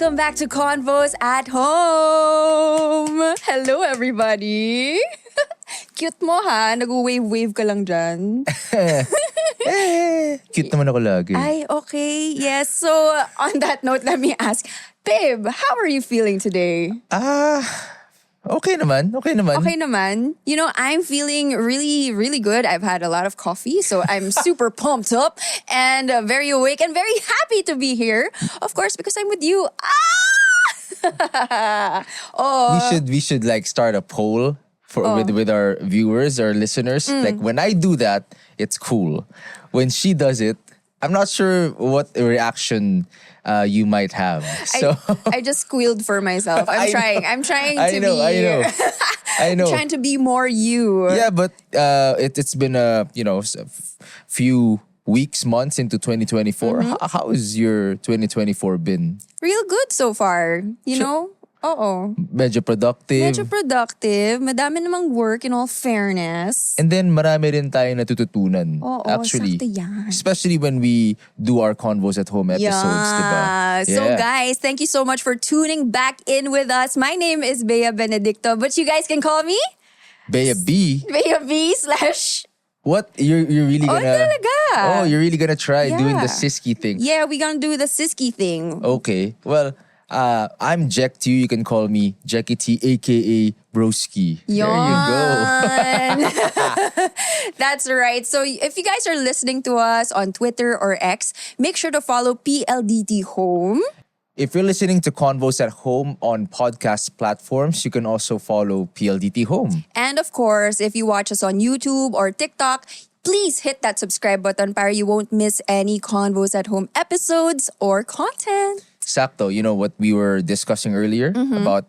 Welcome back to CONVOS at Home! Hello, everybody! Cute mo ha, nag-wave-wave ka lang dyan. Cute naman ako lagi. Ay, okay. Yes, so on that note, let me ask, babe, how are you feeling today? Okay naman. Okay naman. You know, I'm feeling really, really good. I've had a lot of coffee, so I'm super pumped up and very awake and very happy to be here. Of course, because I'm with you. We should like start a poll with our viewers or listeners. Like when I do that, it's cool. When she does it, I'm not sure what reaction you might have. So I just squealed for myself. I'm trying to be. I know. I'm trying to be more you. Yeah, but it's been a few weeks, months into 2024. How has your 2024 been? Real good so far. You know? Oo. Medyo productive. Madami namang work in all fairness. And then marami rin tayong natututunan. Actually. Sakto yan. Especially when we do our Convos at Home episodes, diba? So guys, thank you so much for tuning back in with us. My name is Bea Benedicto, but you guys can call me Bea B. Bea B / What? You're really gonna... talaga? Oh, you're really gonna try doing the sisky thing. Yeah, we're gonna do the sisky thing. Okay. Well, I'm Jech to you. You can call me Jechy T, aka Broski. Yon. There you go. That's right. So if you guys are listening to us on Twitter or X, make sure to follow PLDT Home. If you're listening to Convos at Home on podcast platforms, you can also follow PLDT Home. And of course, if you watch us on YouTube or TikTok, please hit that subscribe button para you won't miss any Convos at Home episodes or content. Sakto, you know what we were discussing earlier about,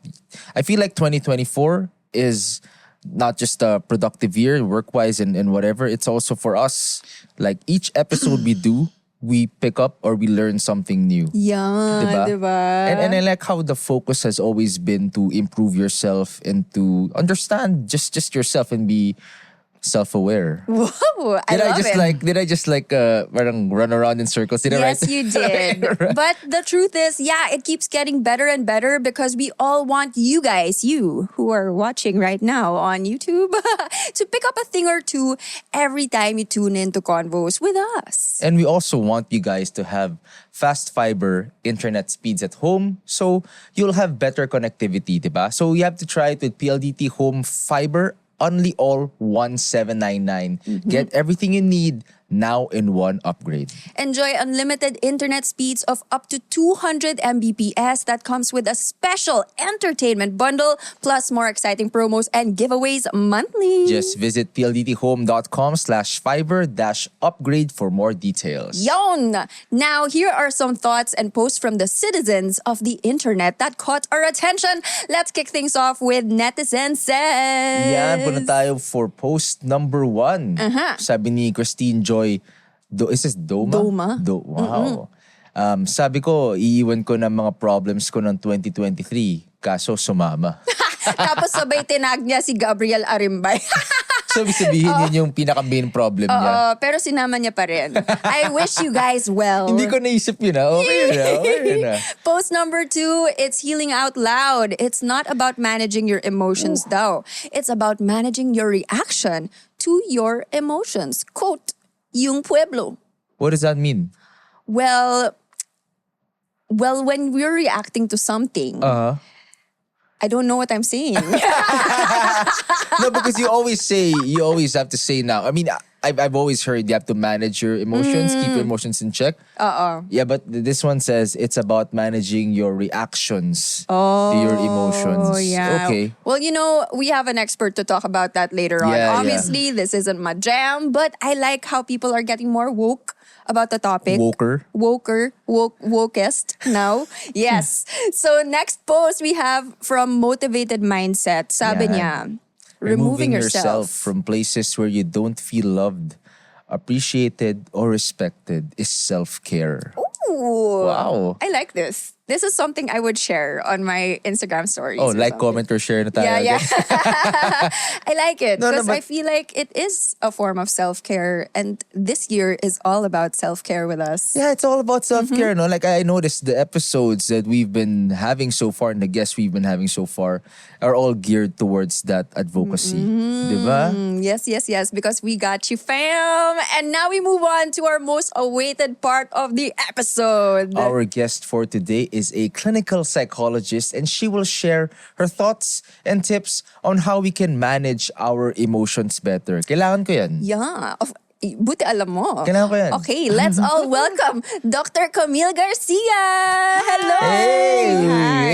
I feel like 2024 is not just a productive year work-wise and whatever. It's also for us, like each episode we do, we pick up or we learn something new. Yeah, diba? And I like how the focus has always been to improve yourself and to understand just yourself and be self-aware. Whoa, I love it. Did I just parang run around in circles? Yes, you did. Right. But the truth is, it keeps getting better and better because we all want you guys, you who are watching right now on YouTube, to pick up a thing or two every time you tune in to Convos with us. And we also want you guys to have fast fiber internet speeds at home so you'll have better connectivity, diba? So you have to try it with PLDT Home Fiber. Only all 1799. Get everything you need now in one upgrade. Enjoy unlimited internet speeds of up to 200 Mbps that comes with a special entertainment bundle plus more exciting promos and giveaways monthly. Just visit pldthome.com/fiber-upgrade for more details. Yon! Now, here are some thoughts and posts from the citizens of the internet that caught our attention. Let's kick things off with Netizen Says. Yan, punta tayo for post number 1. Sabi ni Christine Joy, is this Doma? Wow. Sabi ko, iiwan ko ng mga problems ko ng 2023. Kaso sumama. Tapos sabay tinag niya si Gabriel Arimbay. So, sabihin yun yung pinaka-main problem niya. Pero sinama niya pa rin. I wish you guys well. Hindi ko naisip yun ha. Okay na. Post number 2, it's healing out loud. It's not about managing your emotions daw. It's about managing your reaction to your emotions. Quote, yung pueblo. What does that mean? Well, when we're reacting to something, I don't know what I'm saying. No, because you always have to say now. I mean, I've always heard you have to manage your emotions, keep your emotions in check. Yeah, but this one says it's about managing your reactions to your emotions. Oh, yeah. Okay. Well, you know, we have an expert to talk about that later on. Obviously, this isn't my jam, but I like how people are getting more woke about the topic. Wokest now. Yes. So next post we have from Motivated Mindset. Sabi niya, removing yourself from places where you don't feel loved, appreciated, or respected is self-care. Ooh. Wow. I like this. This is something I would share on my Instagram stories. Oh, or like, something. comment, or share na tayo. Yeah, yeah. again. I like it No, no, because I but- feel like it is a form of self-care. And this year is all about self-care with us. Yeah, it's all about self-care, no? Like, I noticed the episodes that we've been having so far and the guests we've been having so far are all geared towards that advocacy. Diba? Yes, yes, yes, because we got you, fam. And now we move on to our most awaited part of the episode. Our guest for today is a clinical psychologist and she will share her thoughts and tips on how we can manage our emotions better. Kailangan ko yan. Yeah. Buti alam mo. Kailangan ko yan. Okay, let's all welcome Dr. Camille Garcia. Hello. Hey, Hi.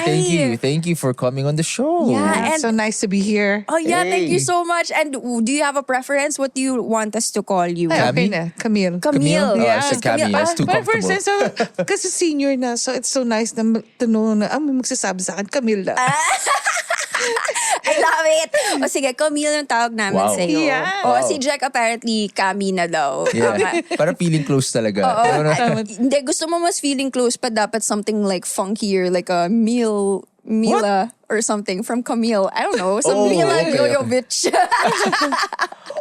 hey, Hi. thank you for coming on the show. Yeah, and So nice to be here. oh yeah, thank you Hey. so much. And do you have a preference? What do you want us to call you? Ay, Camille? okay na. Camille. Camille. Oh, I Yeah. said Camille. That's too But comfortable. first, so, kasi senior na, so it's so nice to know na, may magsasabi sa akin, Camille na. I love it. O sige, Camille yung tawag namin Wow. sa'yo. Yeah. O Wow. si Jech apparently Cami na daw. Yeah. Tama. Parang feeling close talaga. Oo. Ano? Hindi, gusto mo mas feeling close pa dapat something like funkier, like a Mila or something from Camille. I don't know. Some Oh, Mila okay, Jovovich.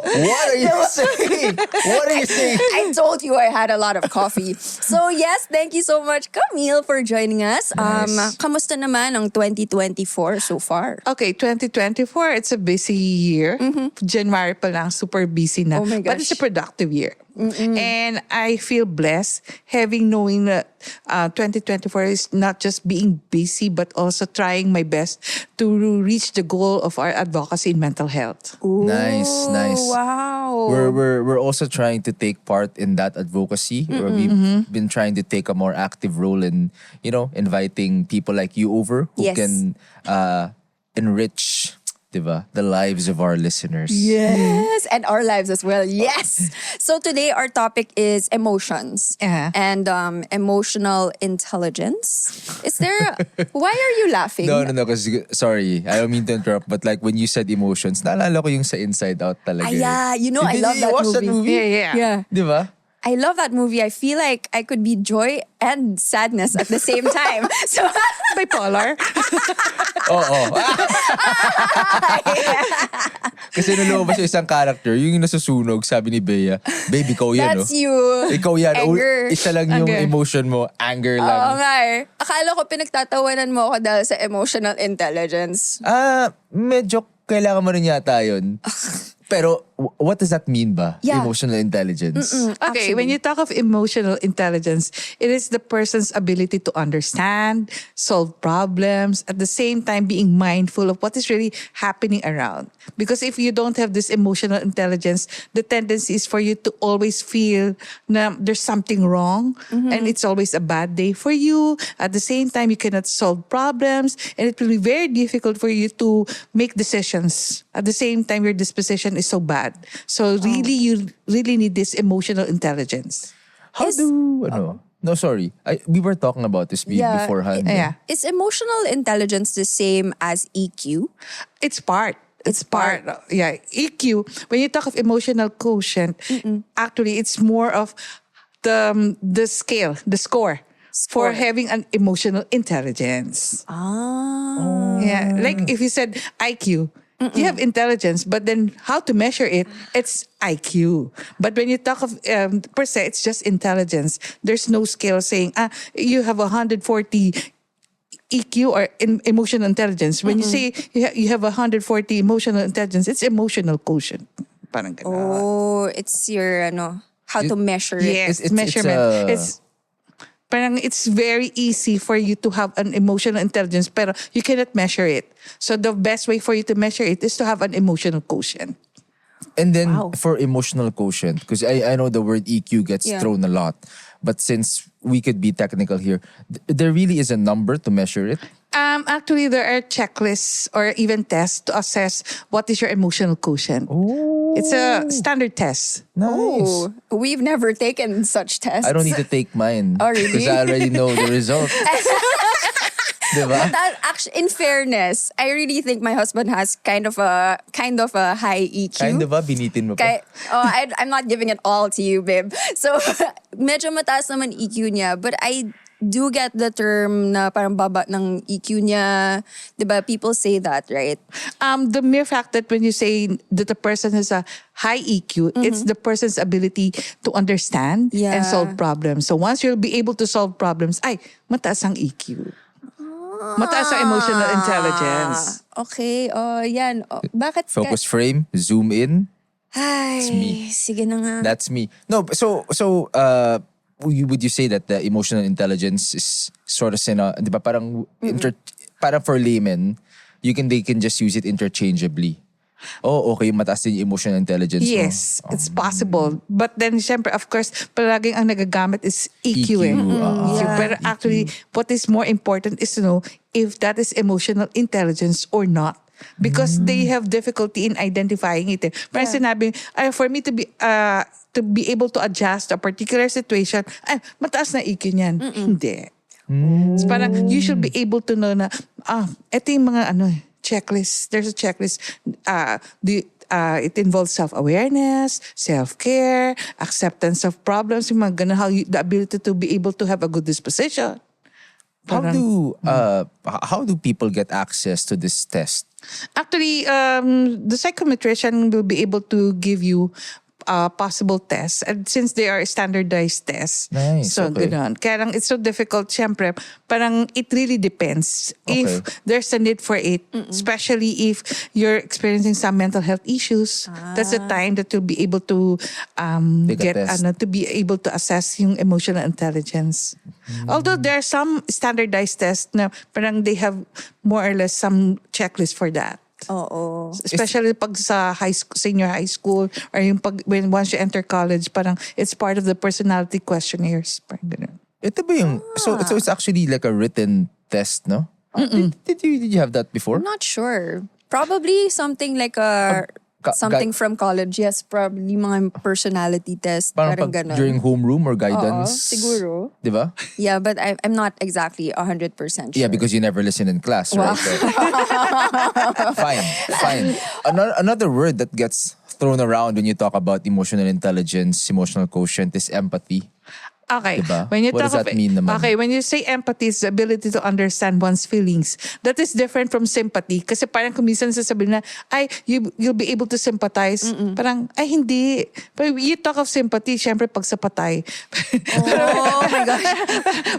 What are you saying? What are you saying? I told you I had a lot of coffee. So yes, thank you so much, Camille, for joining us. Nice. Kamusta naman ang 2024 so far? Okay, 2024, it's a busy year. January pa lang, super busy na. Oh my But it's a gosh. productive year. And I feel blessed having knowing that 2024 is not just being busy, but also trying my best to reach the goal of our advocacy in mental health. Nice, nice. Wow. We're also trying to take part in that advocacy. Where we've been trying to take a more active role in, inviting people like you over who Yes. can enrich, diba, the lives of our listeners. Yes, and our lives as well. Yes. So today our topic is emotions Uh-huh. and emotional intelligence. Is there? Why are you laughing? No, kasi, sorry, I don't mean to interrupt, but like when you said emotions, naalala ko yung sa Inside Out talaga. Ah, yeah, you know, I Did love you that watch that movie. movie? Yeah. Yeah. Diba? I love that movie. I feel like I could be joy and sadness at the same time. So Bipolar. Oo. Kasi nung lumabas yung isang character, yung nasusunog, sabi ni Bea, babe, ikaw yan, that's no? you. Ikaw yan. Anger. Isa lang yung Anger. emotion mo. Anger Oo lang. nga eh. Akala ko pinagtatawanan mo ako dahil sa emotional intelligence. Medyo kailangan mo rin yata yun. Pero what does that mean ba? Yeah. Emotional intelligence. Okay, when you talk of emotional intelligence, it is the person's ability to understand, solve problems, at the same time being mindful of what is really happening around. Because if you don't have this emotional intelligence, the tendency is for you to always feel na there's something wrong and it's always a bad day for you. At the same time, you cannot solve problems and it will be very difficult for you to make decisions. At the same time, your disposition is so bad. So really, you really need this emotional intelligence. How No, sorry. We were talking about this beforehand. Yeah. Is emotional intelligence the same as EQ? It's part. It's part. Yeah. EQ, when you talk of emotional quotient, actually it's more of the scale, the score for having an emotional intelligence. Yeah. Like if you said IQ, you have intelligence, but then how to measure it, it's IQ. But when you talk of per se, it's just intelligence. There's no scale saying, you have 140 EQ or emotional intelligence. When you say you have 140 emotional intelligence, it's emotional quotient. Parang ganun. Oh, it's your how to measure it. Yes, It's measurement. It's very easy for you to have an emotional intelligence, pero you cannot measure it. So the best way for you to measure it is to have an emotional quotient. And then Wow. for emotional quotient, because I know the word EQ gets Yeah. thrown a lot, but since we could be technical here, there really is a number to measure it. Actually, there are checklists or even tests to assess what is your emotional quotient. It's a standard test. Nice. Oh, we've never taken such tests. I don't need to take mine. Oh, really? Because I already know the result. Diba? That actually, in fairness, I really think my husband has kind of a high EQ. Kind of ba? Binitin mo pa? I'm not giving it all to you, babe. So, medyo mataas naman EQ niya. But I do get the term na parang baba ng EQ niya. Diba? People say that, right? The mere fact that when you say that the person has a high EQ, it's the person's ability to understand Yeah. and solve problems. So once you'll be able to solve problems, mataas ang EQ. Mataas ang emotional intelligence. Okay. Yan. Bakit? Focus frame, zoom in. Ay, It's me. sige na nga. That's me. No, so would you say that the emotional intelligence is sort of di ba parang parang for laymen, they can just use it interchangeably. Oh, okay, mataas din yung emotional intelligence mo. Yes, it's possible. But then, syempre, of course, palaging ang nagagamit is EQ. Yeah. Pero actually, what is more important is to know if that is emotional intelligence or not. Because they have difficulty in identifying it. Parang sinabi, for me to be able to adjust to a particular situation, mataas na EQ niyan. Hindi. So parang you should be able to know na, ito yung mga checklist. There's a checklist. It involves self-awareness, self-care, acceptance of problems, yung mga ganun, the ability to be able to have a good disposition. How do people get access to this test? Actually, the psychometrician will be able to give you possible tests. And since they are standardized tests. Nice, So, okay. ganun. Kaya lang, it's so difficult, syempre. Parang it really depends if there's a need for it. Especially if you're experiencing some mental health issues. That's the time that you'll be able to Take a test. to be able to assess yung emotional intelligence. Although there are some standardized tests na parang they have more or less some checklist for that. Oo. Especially pag sa senior high school or yung once you enter college, parang it's part of the personality questionnaires. Parang ganun. Ito ba yung, so it's actually like a written test, no? Did you have that before? I'm not sure. Probably something like something from college. Yes, probably mga personality test. Parang pag ganun. during homeroom or Oo, guidance. siguro. Di ba? Yeah, but I'm not exactly 100% sure. Yeah, because you never listen in class, right? So, fine. Another word that gets thrown around when you talk about emotional intelligence, emotional quotient is empathy. Okay. Diba? When you What does that mean naman? Okay, when you say empathy, it's the ability to understand one's feelings. That is different from sympathy. Kasi parang kumisan sasabihin na, you'll be able to sympathize. Parang, hindi. But you talk of sympathy, syempre pag sa patay. Oh my gosh.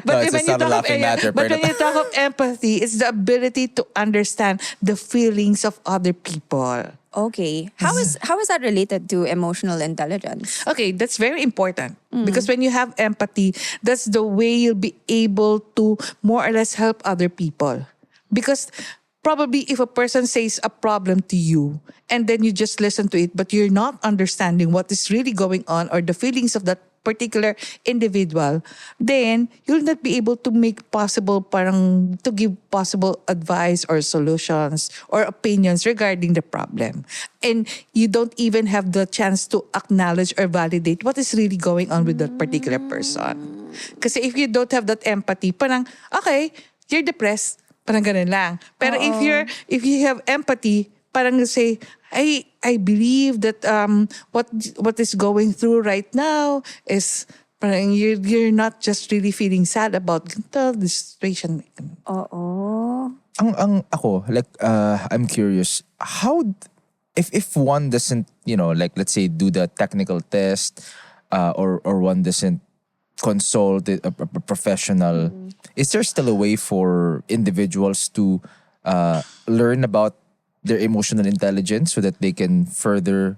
No, it's not a laughing matter. But when you talk of empathy, it's the ability to understand the feelings of other people. Okay. How is that related to emotional intelligence? Okay, that's very important. Because when you have empathy, that's the way you'll be able to more or less help other people. Because probably if a person says a problem to you and then you just listen to it, but you're not understanding what is really going on or the feelings of that particular individual, then you'll not be able to to give possible advice or solutions or opinions regarding the problem. And you don't even have the chance to acknowledge or validate what is really going on with that particular person. Kasi if you don't have that empathy, parang, okay, you're depressed, parang ganun lang. Pero if you have empathy, parang say, I believe that what is going through right now is parang you're not just really feeling sad about this situation. Oo. Ako, like, I'm curious, how, if one doesn't, like, let's say, do the technical test, or one doesn't consult a professional, is there still a way for individuals to learn about their emotional intelligence so that they can further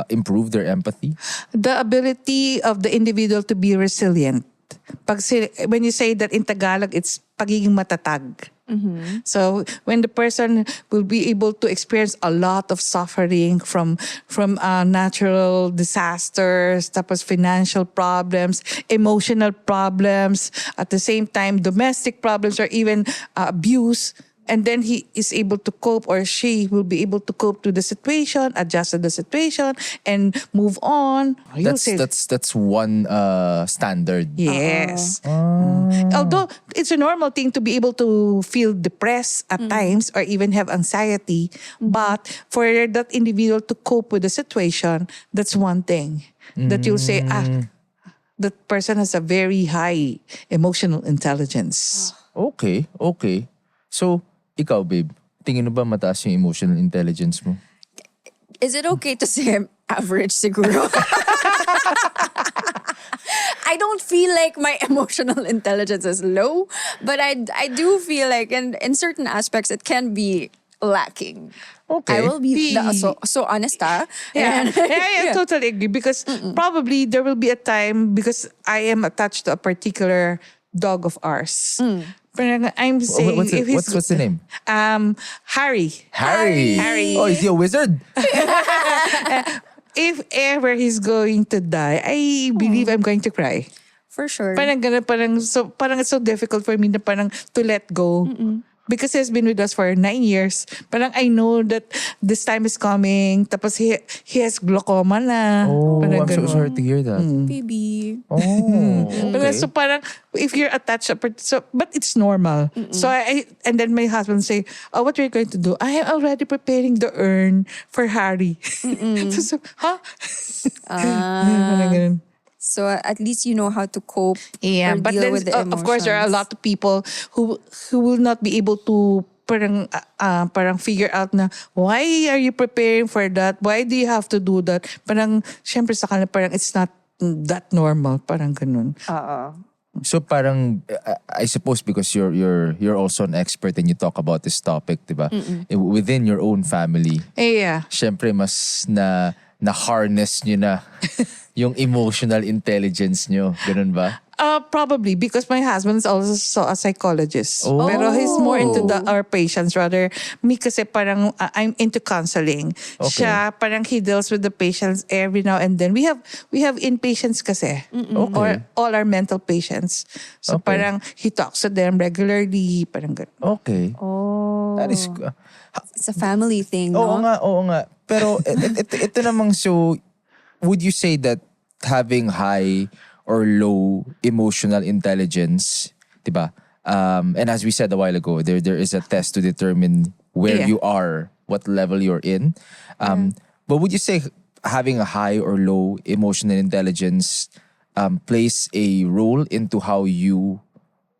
improve their empathy? The ability of the individual to be resilient. When you say that in Tagalog, it's pagiging matatag. So when the person will be able to experience a lot of suffering from natural disasters, tapos financial problems, emotional problems, at the same time domestic problems or even abuse, and then he is able to cope, or she will be able to cope to the situation, adjust to the situation, and move on. That's one standard. Yes. Although it's a normal thing to be able to feel depressed at times or even have anxiety, but for that individual to cope with the situation, that's one thing that you'll say, that person has a very high emotional intelligence. Okay. So, ikaw, babe, tingin mo ba mataas yung emotional intelligence mo? Is it okay to say I'm average siguro? I don't feel like my emotional intelligence is low, but I do feel like in certain aspects it can be lacking. Okay. I will be so honest, ah. Yeah, And- I totally agree because probably there will be a time because I am attached to a particular dog of ours. Parang I'm saying What's the name? Harry. Harry. Oh, is he a wizard? If ever he's going to die, I believe I'm going to cry. For sure. Parang ganun, parang it's so difficult for me na parang to let go. Because he has been with us for 9 years. Parang I know that this time is coming. Tapos he has glaucoma na. Oh, Parang I'm so ganun. sorry to hear that. Baby. Oh, Parang, okay. so parang if you're attached, but it's normal. So and then my husband say, "Oh, what are you going to do?" I am already preparing the urn for Harry. so, huh? Parang ganun. So at least you know how to cope Yeah, or but deal then with the emotions. of course there are a lot of people who will not be able to parang figure out na why are you preparing for that? Why do you have to do that? Parang syempre sa kanila parang it's not that normal, parang ganun. So parang I suppose because you're also an expert and you talk about this topic, 'di ba? Within your own family. Yeah. Syempre mas na harness nyo na yung emotional intelligence nyo. Ganun ba? Probably because my husband is also a psychologist. Oh. Pero he's more into our patients rather. Me kasi parang I'm into counseling. Okay. Siya parang he deals with the patients every now and then. We have inpatients kasi. Okay. Or all our mental patients. So Okay. parang he talks to them regularly. Parang ganun. Okay. Oh. That is... It's a family thing, Oo no? nga. Pero ito namang so... Would you say that having high or low emotional intelligence, diba? And as we said a while ago, there is a test to determine where Yeah. you are, what level you're in. But would you say having a high or low emotional intelligence plays a role into how you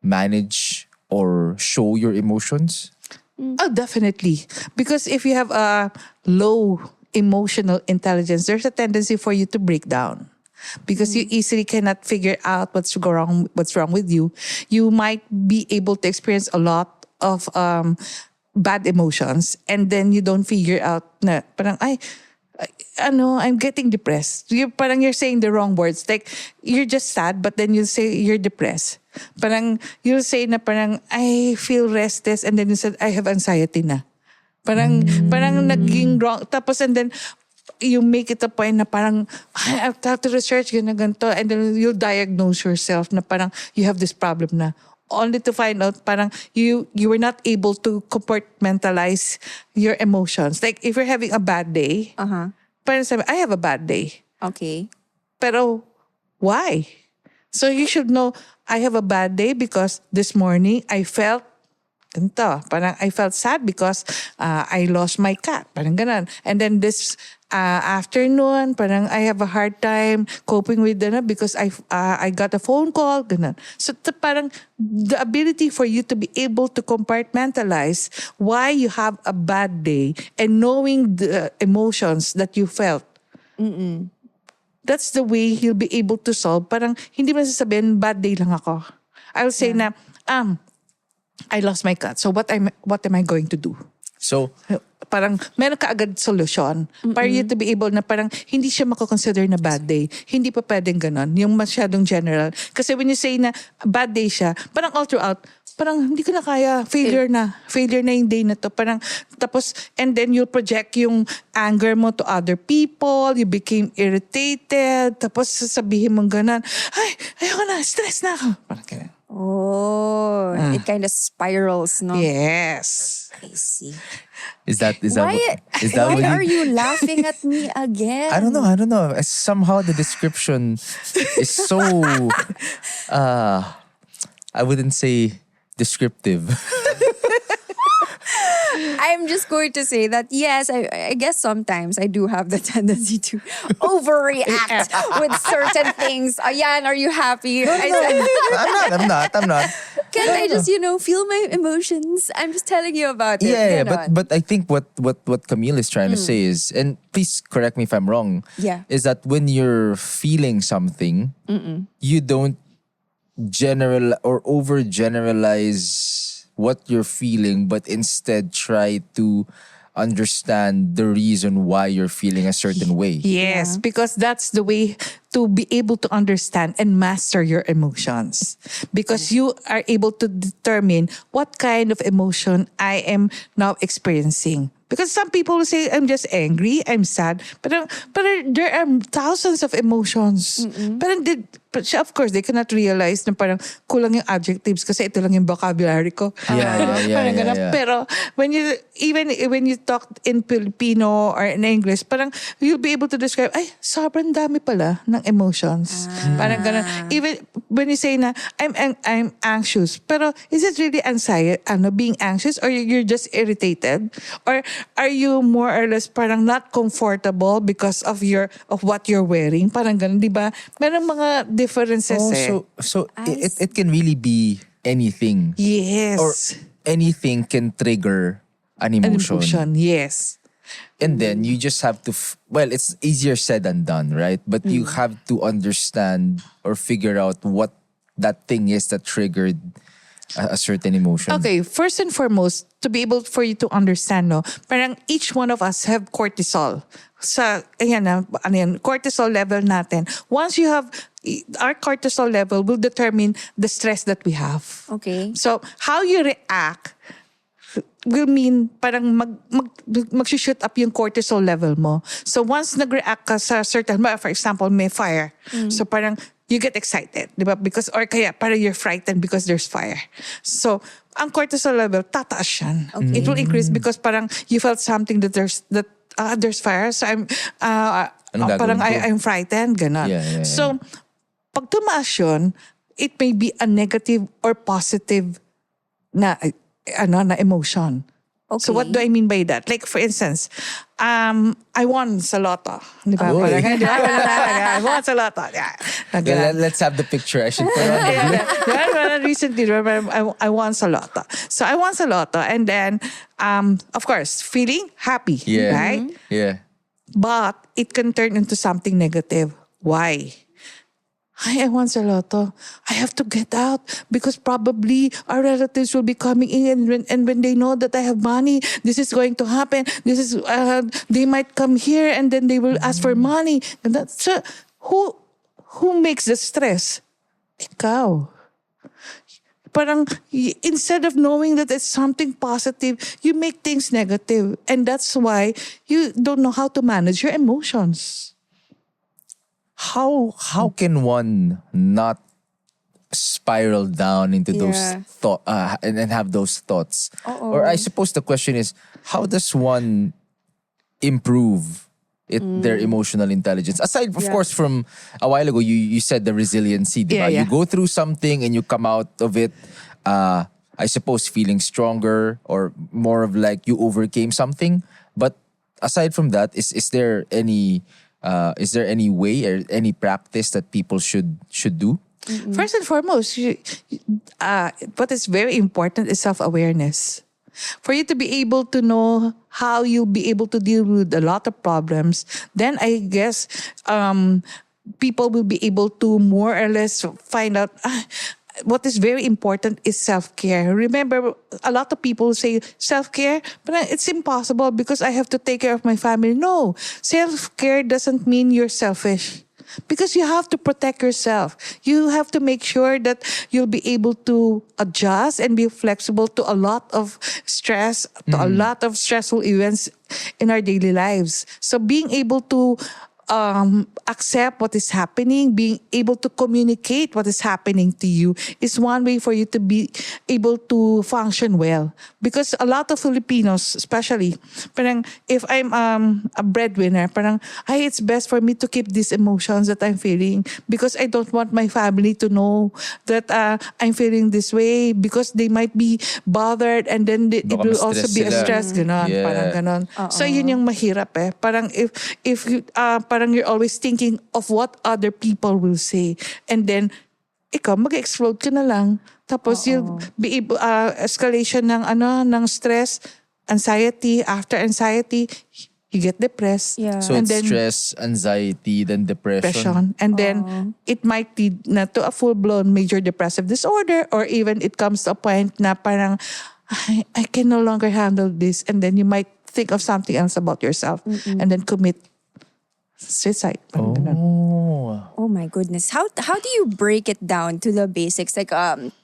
manage or show your emotions? Oh, definitely. Because if you have a low emotional intelligence, there's a tendency for you to break down. Because you easily cannot figure out what's wrong with you. You might be able to experience a lot of bad emotions and then you don't figure out na parang I'm getting depressed. You're saying the wrong words. Like you're just sad but then you say you're depressed. Parang you'll say na parang I feel restless and then you said I have anxiety na. Parang naging wrong. Tapos and then you make it a point na parang I have to research ganito and then you'll diagnose yourself na parang you have this problem na. Only to find out parang you were not able to compartmentalize your emotions. Like if you're having a bad day, parang sabi, I have a bad day. Okay. Pero why? So you should know I have a bad day because this morning I felt ganito. Parang I felt sad because I lost my cat. Parang ganon. And then this afternoon, parang I have a hard time coping with that because I got a phone call. Ganon. So parang the ability for you to be able to compartmentalize why you have a bad day and knowing the emotions that you felt. That's the way he'll be able to solve. Parang hindi mo sasabihin, bad day lang ako. I'll say na, I lost my cat. So what am I going to do? So, Parang meron ka agad solusyon para you to be able na parang hindi siya mako-consider na bad day. Hindi pa pwedeng ganon. Yung masyadong general. Kasi when you say na bad day siya, parang all throughout, parang hindi ko na kaya, failure na yung day na to. Parang, tapos, and then you'll project yung anger mo to other people, you became irritated, tapos sasabihin mong ganon, ay, ayoko na, stress na ako. Parang ganun. Oh, it kind of spirals, no? Yes. I see. is that Why what are you laughing at me again? I don't know. Somehow the description is so I wouldn't say descriptive. I'm just going to say that yes, I guess sometimes I do have the tendency to overreact with certain things. Ayan, are you happy? I said, I'm not. can't I just, feel my emotions? I'm just telling you about it. Yeah, Ganon. but I think what Camille is trying to say is, and please correct me if I'm wrong, is that when you're feeling something, you don't general or overgeneralize what you're feeling, but instead try to understand the reason why you're feeling a certain way. Yes, because that's the way to be able to understand and master your emotions. Because you are able to determine what kind of emotion I am now experiencing. Because some people will say, I'm just angry, I'm sad. But there are thousands of emotions. But of course, they cannot realize na parang kulang yung adjectives kasi ito lang yung vocabulary ko. Parang ganun. Pero when you talk in Filipino or in English, parang you'll be able to describe, ay, sobrang dami pala ng emotions. Parang ganun. Even when you say na, I'm anxious, pero is it really anxiety, being anxious, or you're just irritated? Or are you more or less parang not comfortable because of what you're wearing? Parang ganun, di ba? Merong mga differences So it can really be anything. Yes. Or anything can trigger an emotion. Yes. And then you just have to, it's easier said than done, right? But you have to understand or figure out what that thing is that triggered a certain emotion. Okay, first and foremost, to be able for you to understand, no, parang each one of us have cortisol. Cortisol level natin. Once you have, our cortisol level will determine the stress that we have. Okay. So, how you react will mean parang mag-shoot up yung cortisol level mo. So, once nag-react ka sa certain, for example, may fire. So, parang you get excited, di ba? Because, or kaya parang you're frightened because there's fire. So, ang cortisol level, tataas yan. Okay. It will increase because parang you felt something that there's fire. So, I'm frightened, ganun. Yeah. So, pag tumaas yun, it may be a negative or positive na emotion. Okay. So what do I mean by that? Like for instance, I won sa lotto. Di ba? Oy. I won sa lotto. Let's have the picture. I should put it on the blue. Recently, I won sa lotto. So I won sa lotto, and then, of course, feeling happy, right? Yeah. But it can turn into something negative. Why? I won sa lotto. I have to get out because probably our relatives will be coming in, and when they know that I have money, this is going to happen. They might come here and then they will ask for money. And that's who makes the stress? Ikaw. Parang instead of knowing that it's something positive, you make things negative, and that's why you don't know how to manage your emotions. How can one not spiral down into those thoughts and have those thoughts? Or I suppose the question is, how does one improve their emotional intelligence? Aside, of course, from a while ago, you said the resiliency, diba? You go through something and you come out of it, I suppose, feeling stronger or more of like you overcame something. But aside from that, is there any way or any practice that people should do? First and foremost, what is very important is self-awareness. For you to be able to know how you'll be able to deal with a lot of problems, then I guess people will be able to more or less find out what is very important is self-care. Remember, a lot of people say self-care, but it's impossible because I have to take care of my family. No, self-care doesn't mean you're selfish. Because you have to protect yourself. You have to make sure that you'll be able to adjust and be flexible to a lot of stress, to a lot of stressful events in our daily lives. So being able to accept what is happening, being able to communicate what is happening to you is one way for you to be able to function well. Because a lot of Filipinos, especially, parang if I'm a breadwinner, parang, ay, it's best for me to keep these emotions that I'm feeling because I don't want my family to know that I'm feeling this way because they might be bothered and then it Baka will also ma-stress be a sila. stress, ganon, Yeah. parang ganon. So yun yung mahirap eh. Parang if you, parang you're always thinking of what other people will say and then ikaw mag-explode ka na lang. Tapos you'll be able, escalation ng stress, anxiety, after anxiety, you get depressed. Yeah. So And it's then stress, anxiety, then depression. and then it might lead na to a full-blown major depressive disorder or even it comes to a point na parang I can no longer handle this and then you might think of something else about yourself and then commit suicide. Parang ganun. Oh my goodness. How do you break it down to the basics? Like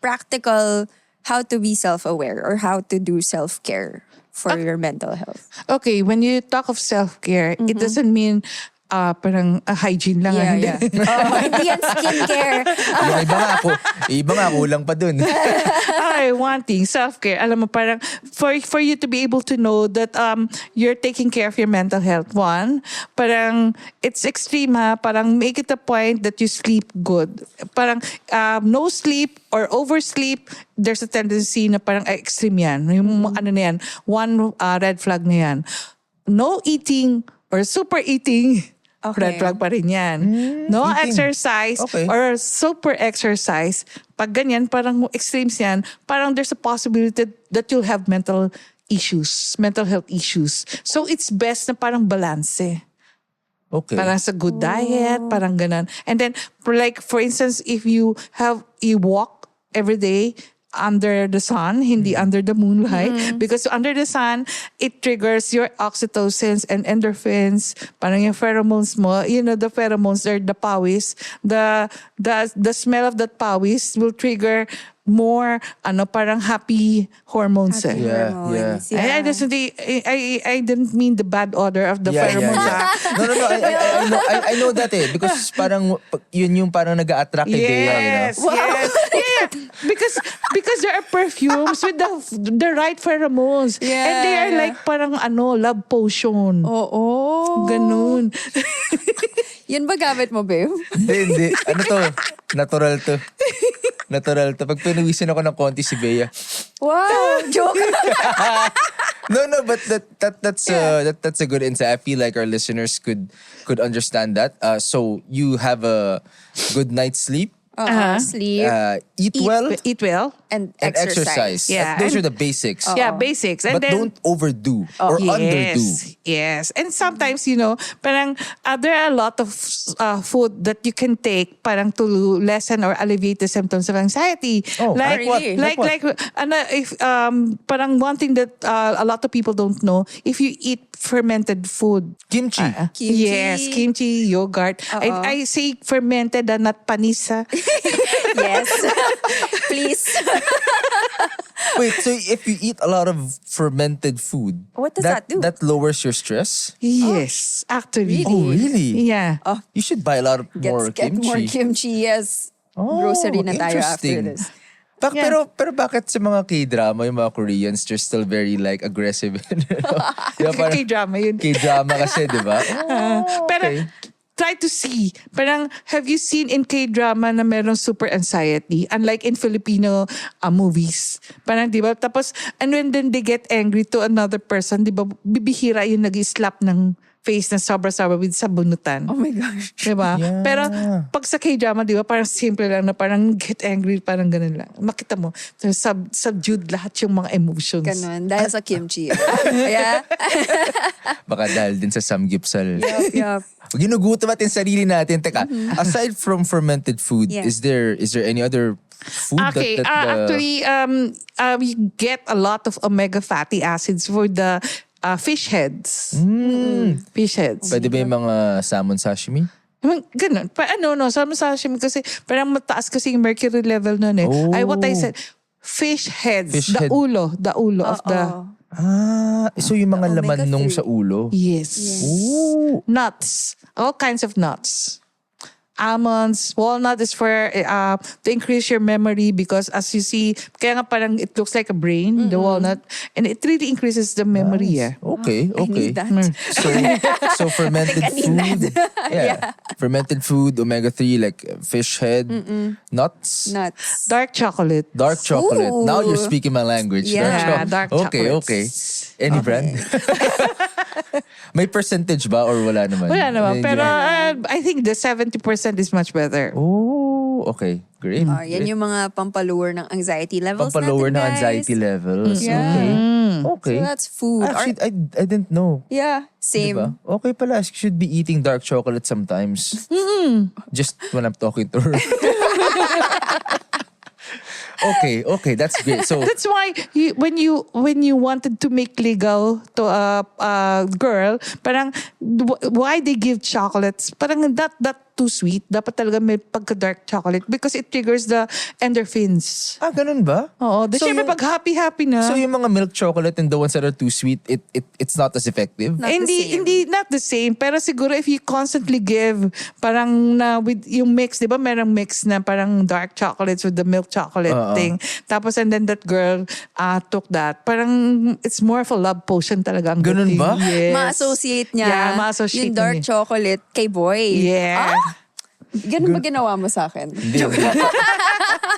practical how to be self-aware or how to do self-care for your mental health. Okay, when you talk of self-care, it doesn't mean parang hygiene lang. Hindi. Hindi yan skincare. Yung iba nga kulang pa dun. Ay, wanting self-care. Alam mo, parang for you to be able to know that you're taking care of your mental health. One, parang it's extreme ha. Parang make it a point that you sleep good. Parang no sleep or oversleep, there's a tendency na parang extreme yan. Yung ano na yan, one red flag na yan. No eating or super eating. Okay. Red flag pa rin yan. No eating. exercise Okay. or super exercise. Pag ganyan, parang extremes yan, parang there's a possibility that you'll have mental health issues. So it's best na parang balance eh. Okay. Parang sa good diet, parang ganon. And then, for instance, if you walk every day, under the sun, hindi under the moonlight. Because under the sun, it triggers your oxytocins and endorphins. Parang yung pheromones mo. You know, the pheromones are the pawis. The smell of that pawis will trigger more parang happy hormones. Happy Yeah, hormones. I didn't mean the bad odor of the pheromones. No. I know that eh. Because parang yun yung parang nag-a-attract kay Bea, you know? Yes. Yeah. Because there are perfumes with the right pheromones. Yeah. And they are like parang love potion. Oo. Ganun. Yan ba gamit mo, babe? Hindi. Ano to? Natural to. Pag pinawisin ako ng konti si Bea. Wow! Joke! No, but that's a good insight. I feel like our listeners could understand that. So you have a good night's sleep. Sleep. Eat well. Eat well. And And exercise. Yeah. Those are the basics. Yeah, basics. And But then, don't overdo or underdo. Yes. And sometimes, parang there are a lot of food that you can take parang to lessen or alleviate the symptoms of anxiety. Oh, like what? Really? Like if parang one thing that a lot of people don't know, if you eat fermented food. Kimchi. Kimchi. Yes, kimchi, yogurt. I say fermented and not panisa. Yes. Please. Wait, so if you eat a lot of fermented food, What does that do? That lowers your stress? Yes, actually. Oh, really? Yeah. You should buy a lot more Get kimchi. more kimchi, yes. Grocery na tayo after interesting. this. Yeah. Pero bakit sa mga K-drama, yung mga Koreans, they're still very like aggressive? Diba, parang K-drama yun. K-drama kasi, di ba? Pero try to see. Parang, have you seen in K-drama na merong super anxiety? Unlike in Filipino movies. Parang, di ba? Tapos, and when then they get angry to another person, di ba? Bibihira yung nag-slap ng face na sobra-sobra with sabunutan. Oh my gosh. Diba? Yeah. Pero pag sa K-drama, di ba, parang simple lang na parang get angry, parang ganun lang. Makita mo, subdued lahat yung mga emotions. Ganun. Dahil sa kimchi. Yeah. Baka dahil din sa samgipsal. Yup. Ginugutom natin sarili natin. Teka, aside from fermented food, Yeah. is there any other food Okay, that actually, we get a lot of omega fatty acids for the fish heads. Fish heads. pwede ba yung mga salmon sashimi? Ganun. Sama sashimi kasi parang mataas kasi yung mercury level nun eh. Oh. What I said, fish heads. Fish The head. ulo of the So yung mga laman omega-3. nung sa ulo. Yes. Ooh. Nuts. All kinds of nuts. Almonds, walnut is for to increase your memory because as you see, kaya nga parang it looks like a brain, the walnut, and it really increases the memory. Nice. Okay, I okay. need that. So fermented I need food. Yeah. Fermented food, omega-3 like fish head, nuts, Nuts. Dark chocolate. dark chocolate. Ooh. Now you're speaking my language. Yeah, dark Okay, chocolates. okay. Any brand? May percentage ba or wala naman? Wala naman. Hindi Pero ba? I think the 70% is much better. Oh, okay. Great. Yan yung mga pampalower ng anxiety levels Pampalower natin, ng guys. anxiety levels. Yeah. Okay. Okay. So that's food. Actually, I didn't know. Yeah, same. Diba? Okay pala, I should be eating dark chocolate sometimes. Just when I'm talking to her. Okay, that's great. So, That's why when you wanted to make ligaw to a girl, parang why they give chocolates? Parang not that too sweet. Dapat talaga may pagka-dark chocolate because it triggers the endorphins. ganun ba? Oo. So Siyempre, yung- pag happy na. So yung mga milk chocolate and the ones that are too sweet, it's not as effective? Not the same. Hindi not the same, pero siguro if you constantly give parang na with yung mix, 'di ba? Merong mix na parang dark chocolates with the milk chocolate thing. Tapos and then that girl took that. Parang it's more of a love potion talaga ang Ganun dating. ba? Yes. Ma-associate niya Yeah, ma-associate yung dark niya. chocolate kay boy. Yeah. Ganun ba ginawa mo sa akin? Hindi.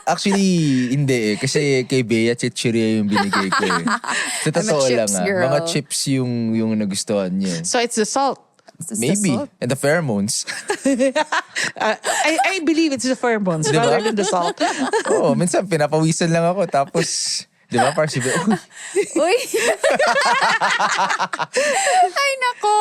Actually, hindi eh. Kasi kay Bea, chichirya yung binigay ko eh. Sa totoo lang chips ah. girl. Mga chips yung nagustuhan niya. So it's the salt. It's the Maybe. salt. And the pheromones. I believe it's the pheromones Diba? rather than the salt. Oo, minsan pinapawisan lang ako. Tapos, di ba, parang sabi, uy, Uy! Ay, nako.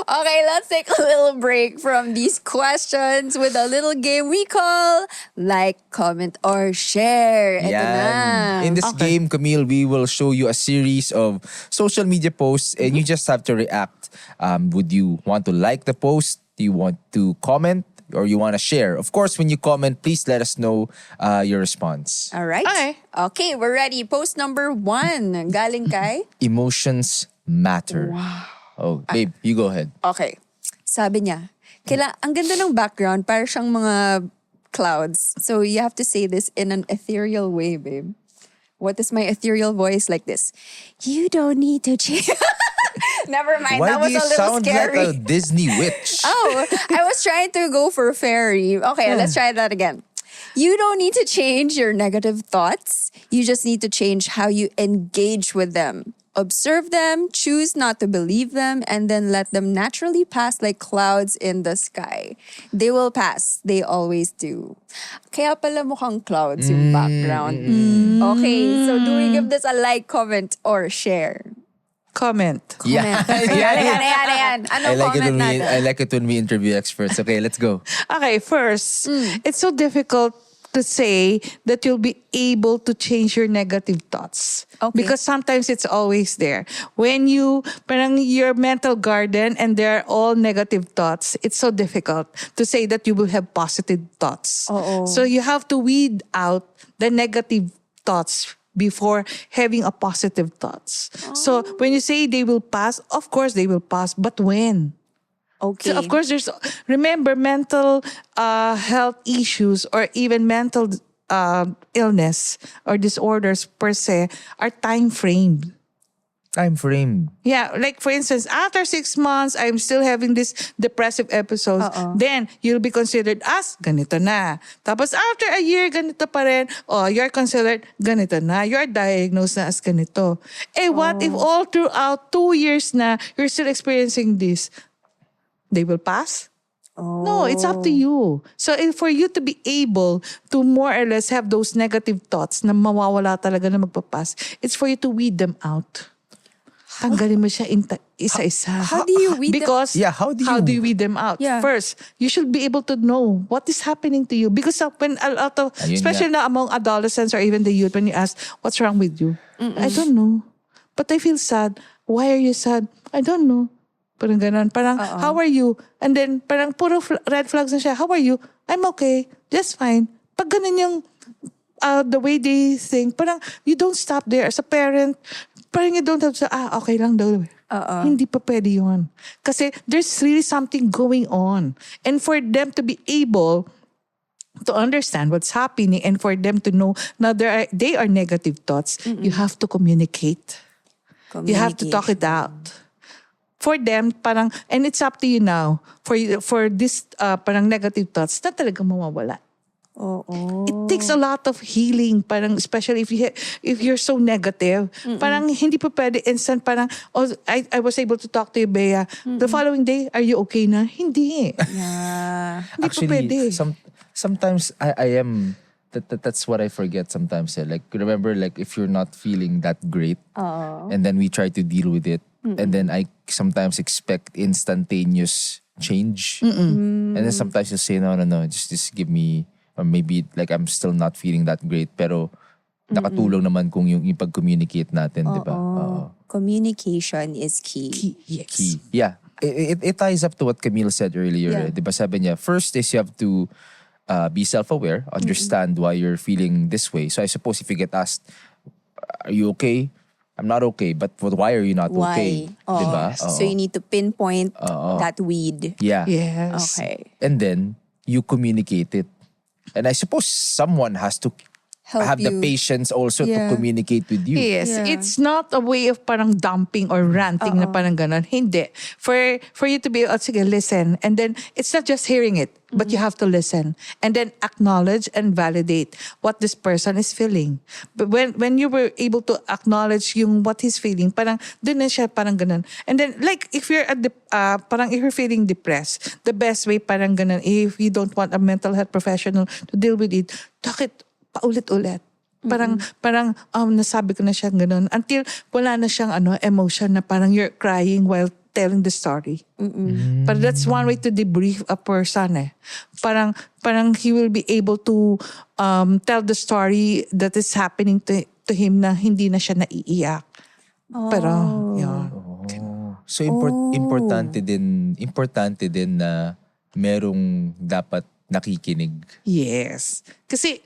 Okay, let's take a little break from these questions with a little game we call Like, Comment, or Share. Ito na. In this game, Camille, we will show you a series of social media posts and you just have to react. Would you want to like the post? Do you want to comment? Or you want to share? Of course, when you comment, please let us know your response. All right. Okay. Okay, we're ready. Post number 1. Galing kay? Emotions matter. Oh, babe, you go ahead. Okay. Sabi niya, ang ganda ng background, para siyang mga clouds. So you have to say this in an ethereal way, babe. What is my ethereal voice? Like this. You don't need to change. Never mind. Why that do was you a little sound scary. like a Disney witch? Oh, I was trying to go for fairy. Okay, let's try that again. You don't need to change your negative thoughts. You just need to change how you engage with them. Observe them, choose not to believe them, and then let them naturally pass like clouds in the sky. They will pass. They always do. Kaya pala mukhang clouds yung background. Okay, so do we give this a like, comment, or share? Comment. Yeah. Ayan. Anong comment natin? I like it when we interview experts. Okay, let's go. Okay, first, it's so difficult to say that you'll be able to change your negative thoughts. Okay. Because sometimes it's always there. When parang your mental garden and they're all negative thoughts, it's so difficult to say that you will have positive thoughts. Oo. So you have to weed out the negative thoughts before having a positive thoughts. So when you say they will pass, of course they will pass, but when? Okay. So of course, remember mental health issues or even mental illness or disorders per se are time framed. Time frame. Yeah, like for instance, after 6 months, I'm still having this depressive episodes. Then you'll be considered as ganito na. Tapos after a year, ganito pa rin. Oh, you're considered ganito na. You're diagnosed na as ganito. What if all throughout 2 years na you're still experiencing this? They will pass? No, it's up to you. So for you to be able to more or less have those negative thoughts na mawawala talaga na magpapas, it's for you to weed them out. Tanggalin mo siya isa-isa. How do you weed them? Because how do you weed them out? Yeah. First, you should be able to know what is happening to you. Because when a lot of, Ayun especially na among adolescents or even the youth, when you ask, what's wrong with you? I don't know. But I feel sad. Why are you sad? I don't know. Parang ganun. Parang, how are you? And then, parang puro red flags na siya. How are you? I'm okay. Just fine. Pag ganun yung the way they think, parang you don't stop there. As a parent, parang you don't have to, okay lang daw. Hindi pa pwede yun. Kasi there's really something going on. And for them to be able to understand what's happening and for them to know now they are negative thoughts, you have to communicate. You have to talk it out. For them, parang, and it's up to you now, for this parang negative thoughts na talagang mawawala. It takes a lot of healing, parang especially if you're so negative. Parang hindi pa pwede instant parang I was able to talk to you, Bea. The following day, are you okay na? Hindi. Yeah. Hindi pa pwede. Sometimes I am that's what I forget sometimes. Like remember, like if you're not feeling that great, and then we try to deal with it, and then I sometimes expect instantaneous change, and then sometimes you say no, just give me. Or maybe like I'm still not feeling that great, pero nakatulong naman kung yung pag-communicate natin, di ba? Communication is key. Yes. Key. Yeah. It ties up to what Camille said earlier. Di ba sabi niya, first is you have to be self-aware, understand why you're feeling this way. So I suppose if you get asked, are you okay? I'm not okay, but why are you not okay? Di ba? So you need to pinpoint that weed. Yeah. Yes. Okay. And then you communicate it. And I suppose someone has to have the patience also to communicate with you. Yes, it's not a way of parang dumping or ranting na parang ganon. Hindi. For you to be, sige, listen. And then, it's not just hearing it, but you have to listen. And then acknowledge and validate what this person is feeling. But when you were able to acknowledge yung what he's feeling, parang dun na siya parang ganon. And then, like, if you're parang if you're feeling depressed, the best way parang ganon, if you don't want a mental health professional to deal with it, talk it paulit-ulit. Parang nasabi ko na siya ganun until wala na siyang emotion na parang you're crying while telling the story. But that's one way to debrief a person eh. Parang he will be able to tell the story that is happening to him na hindi na siya naiiyak. Pero yun. So importante din na merong dapat nakikinig. Yes. Kasi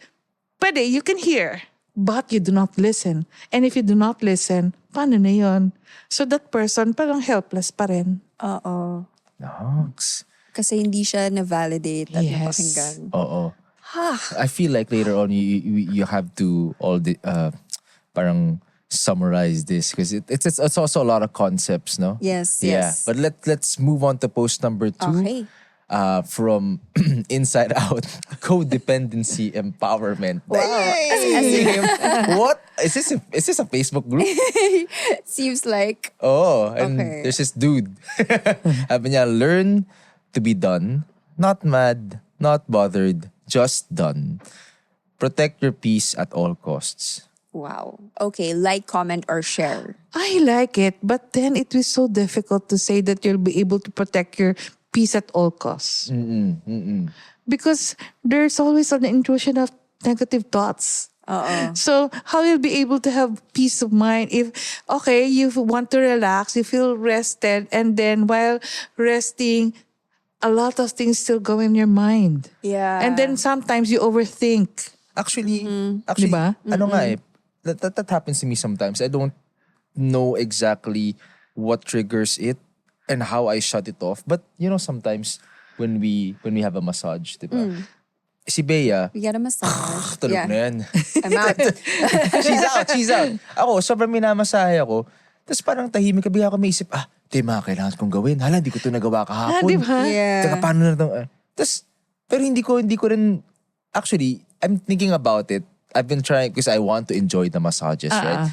pwede, you can hear, but you do not listen. And if you do not listen, paano na yun? So that person parang helpless pa rin. Nox. Kasi hindi siya na-validate at napakinggan. I feel like later on you have to parang summarize this because it's also a lot of concepts, no? Yes. But let's move on to post number 2. Okay. From Inside Out, Codependency Empowerment. Wow. What? Is this a Facebook group? Seems like. And there's this dude. Sabi niya, learn to be done, not mad, not bothered, just done. Protect your peace at all costs. Wow. Okay, like, comment, or share. I like it, but then it was so difficult to say that you'll be able to protect your peace at all costs. Because there's always an intrusion of negative thoughts. So how you'll be able to have peace of mind if, okay, you want to relax, you feel rested, and then while resting, a lot of things still go in your mind. Yeah. And then sometimes you overthink. Actually, Diba? ano nga eh, that happens to me sometimes. I don't know exactly what triggers it and how I shut it off. But you know, sometimes when we have a massage, diba? Si Bea, We get a massage. tulog na yan. I'm out. She's out. Ako, sobrang minamasahe ako. Tapos parang tahimik ka, bigla ako may isip, ito yung mga kailangan kong gawin. Hala, hindi ko ito nagawa kahapon. Diba? Yeah. Tsaka paano na ito? Tapos, pero hindi ko rin, actually, I'm thinking about it. I've been trying, because I want to enjoy the massages, right?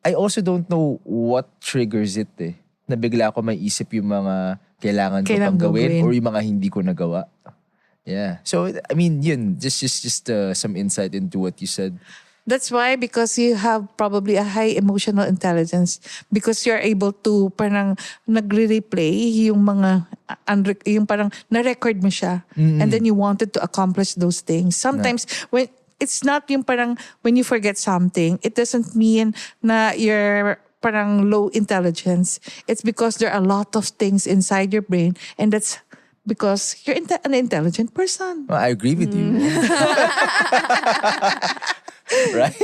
I also don't know what triggers it eh. Na bigla ako may isip yung mga kailangan ko pang gawin or yung mga hindi ko nagawa. Yeah. So, I mean, yun, just some insight into what you said. That's why, because you have probably a high emotional intelligence, because you're able to parang nagre-replay yung mga, yung parang na-record mo siya. And then you wanted to accomplish those things. Sometimes, when it's not yung parang, when you forget something, it doesn't mean na you're parang low intelligence. It's because there are a lot of things inside your brain, and that's because you're an intelligent person. Well, I agree with you. Right?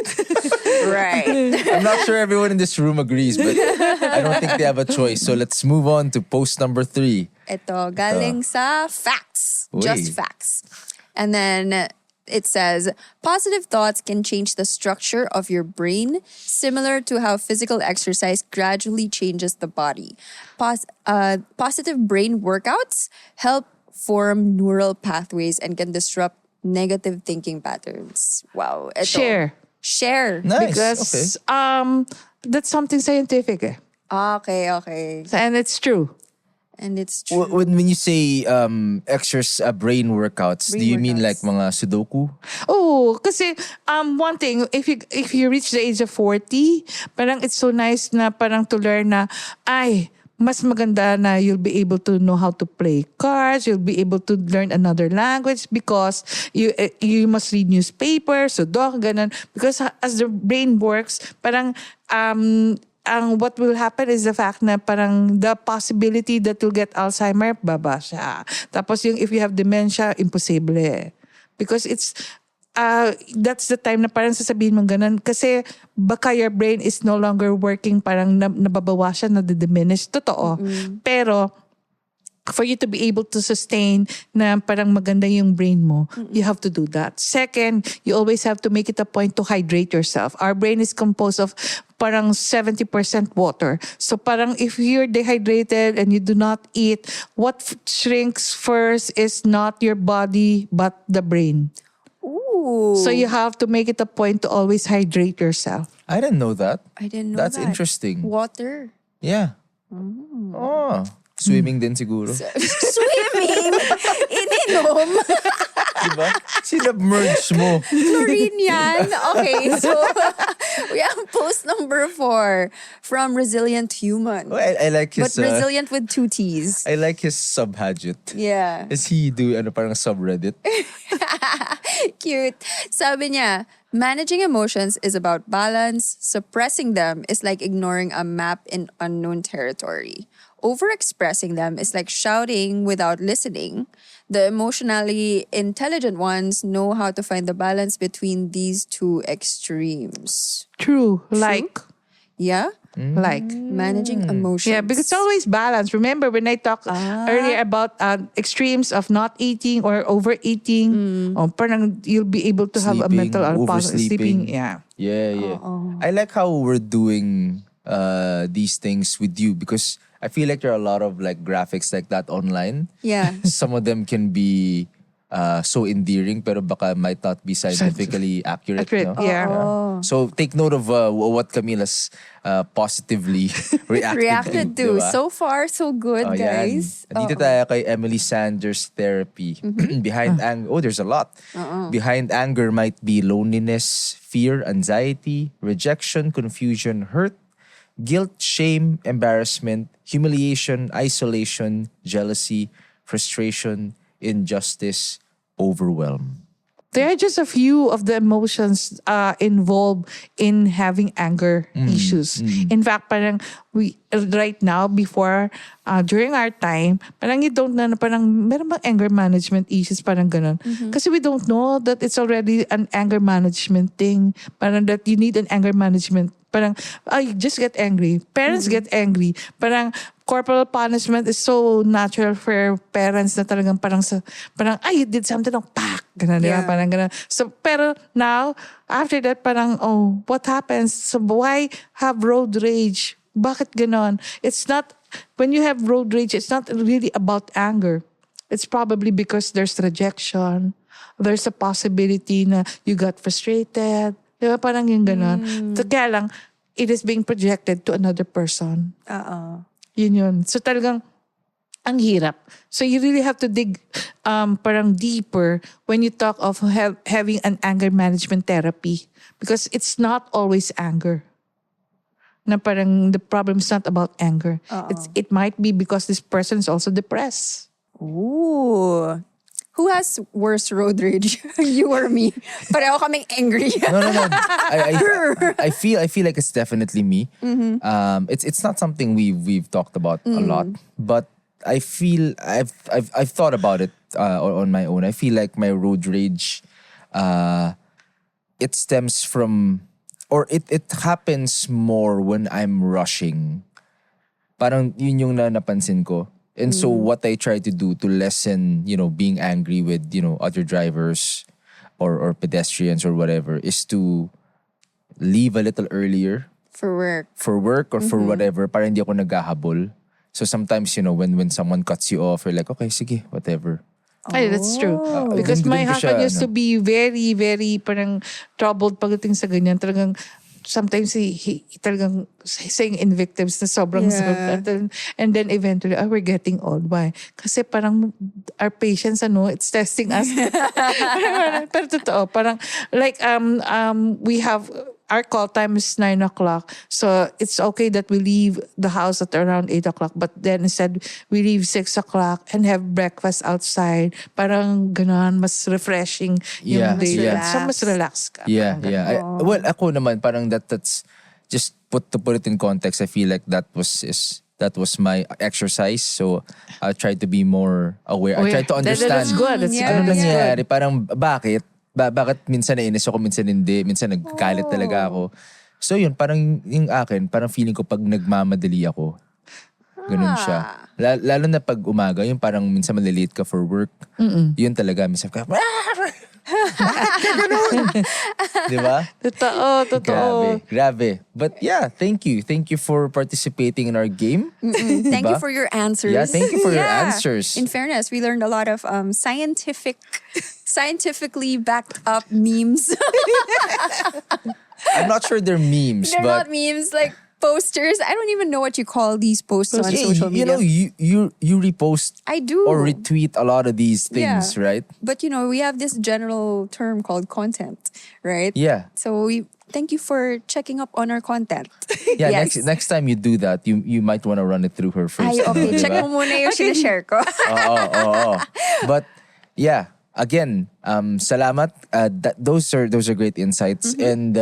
Right. I'm not sure everyone in this room agrees, but I don't think they have a choice. So let's move on to post number 3. Ito, galing sa facts. Uy. Just facts. And then it says, positive thoughts can change the structure of your brain, similar to how physical exercise gradually changes the body. Positive brain workouts help form neural pathways and can disrupt negative thinking patterns. Wow. Ito. Share. Nice. Because that's something scientific. Okay. And it's true. And it's true. When you say brain workouts, do you mean like mga Sudoku? Oh, kasi one thing, if you reach the age of 40, parang it's so nice na parang to learn na, mas maganda na you'll be able to know how to play cards, you'll be able to learn another language because you must read newspapers, Sudoku, ganun. Because as the brain works, parang what will happen is the fact na parang the possibility that you'll get Alzheimer, baba siya. Tapos if you have dementia, imposible. Because that's the time na parang sasabihin mong ganun. Kasi baka your brain is no longer working, parang nababawasan, nadidiminish. Totoo. Pero for you to be able to sustain na parang maganda yung brain mo, you have to do that. Second, you always have to make it a point to hydrate yourself. Our brain is composed of parang 70% water. So parang if you're dehydrated and you do not eat, what shrinks first is not your body but the brain. Ooh. So you have to make it a point to always hydrate yourself. I didn't know that. I didn't know That's that. interesting. Water. Yeah. Oh. Swimming din siguro. Swimming? Ininom? Diba? Sinubmerge mo. Chlorine yan. Okay, so we have post number 4 from Resilient Human. Oh, I like his... But resilient with 2 T's. I like his subhadget. Yeah. Is he parang subreddit? Cute. Sabi niya, managing emotions is about balance. Suppressing them is like ignoring a map in unknown territory. Overexpressing them is like shouting without listening. The emotionally intelligent ones know how to find the balance between these 2 extremes. True. Like. Yeah? Like. Managing emotions. Yeah, because it's always balance. Remember when I talked earlier about extremes of not eating or overeating, parang you'll be able to have a Sleeping, mental or oversleeping. sleeping. Yeah. Yeah. I like how we're doing these things with you because I feel like there are a lot of like graphics like that online. Yeah. Some of them can be so endearing pero baka might not be scientifically accurate. No? Yeah. So take note of what Camila's positively reacted to. Diba? So far, so good, guys. Yan. Dito tayo kay Emily Sanders Therapy. Behind anger, there's a lot. Behind anger might be loneliness, fear, anxiety, rejection, confusion, hurt, guilt, shame, embarrassment, humiliation, isolation, jealousy, frustration, injustice, overwhelm. There are just a few of the emotions involved in having anger issues. In fact, parang we right now, before, during our time, parang you don't know, parang meron bang anger management issues, parang ganun. Kasi we don't know that it's already an anger management thing. Parang that you need an anger management. Parang, you just get angry. Parents get angry. Parang, corporal punishment is so natural for parents na talagang parang you did something, pak, ganun, diba? Parang ganun. So, pero now, after that, parang, what happens? So, why have road rage? Bakit ganon? It's not, when you have road rage, it's not really about anger. It's probably because there's rejection. There's a possibility na you got frustrated. Diba? Parang yung ganon. So, kaya lang, it is being projected to another person. Yun. So talagang, ang hirap. So you really have to dig parang deeper when you talk of having an anger management therapy. Because it's not always anger. Na parang the problem is not about anger. It might be because this person is also depressed. Ooh. Who has worse road rage? You or me? Pareho kaming angry. No. I feel like it's definitely me. It's not something we've talked about a lot, but I feel I've thought about it on my own. I feel like my road rage it stems from, or it happens more when I'm rushing. Parang yun yung napansin ko. And so what I try to do to lessen, being angry with, other drivers or pedestrians or whatever is to leave a little earlier For work. for work or for whatever para hindi ako naghahabol. So sometimes, when someone cuts you off, you're like, okay, sige, whatever. Ay, that's true. Because Dun- my dun ko husband siya, used to be very, very parang troubled pagdating sa ganyan. Talagang sometimes he talagang saying invectives na sobrang Yeah. and then eventually, we're getting old. Why? Kasi parang our patience, it's testing us. Pero totoo, parang like we have our call time is 9 o'clock. So it's okay that we leave the house at around 8 o'clock. But then instead, we leave 6 o'clock and have breakfast outside. Parang ganon, mas refreshing Yeah, yung day. yeah. So mas relax ka. Yeah, Parang yeah. Well, ako naman parang that's just to put it in context. I feel like that was my exercise. So I try to be more aware. I try to understand. That's good. That's Yeah, good. Ano That's nangyayari? good. Parang bakit? Bakit minsan nainis ako, minsan hindi, minsan nagkagalit talaga ako. So yun, parang yung akin, parang feeling ko pag nagmamadali ako, ganun siya. Lalo na pag umaga, yung parang minsan malilate ka for work, yun talaga, minsan ka, di ba? Totoo. Grabe. But yeah, thank you. Thank you for participating in our game. Thank you Diba? for your answers. Yeah, thank you for your Yeah. answers. In fairness, we learned a lot of scientifically backed up memes. I'm not sure they're memes, They're but not memes, like posters. I don't even know what you call these posts on yeah, social media. you repost I do. or retweet a lot of these things, Yeah. right? But we have this general term called content, right? Yeah. So thank you for checking up on our content. Yeah, Yes. next time you do that, you might want to run it through her first. Ay, okay. diba? Check mo muna yung sinashare ko. Oo. But yeah, again, salamat. Those are great insights. And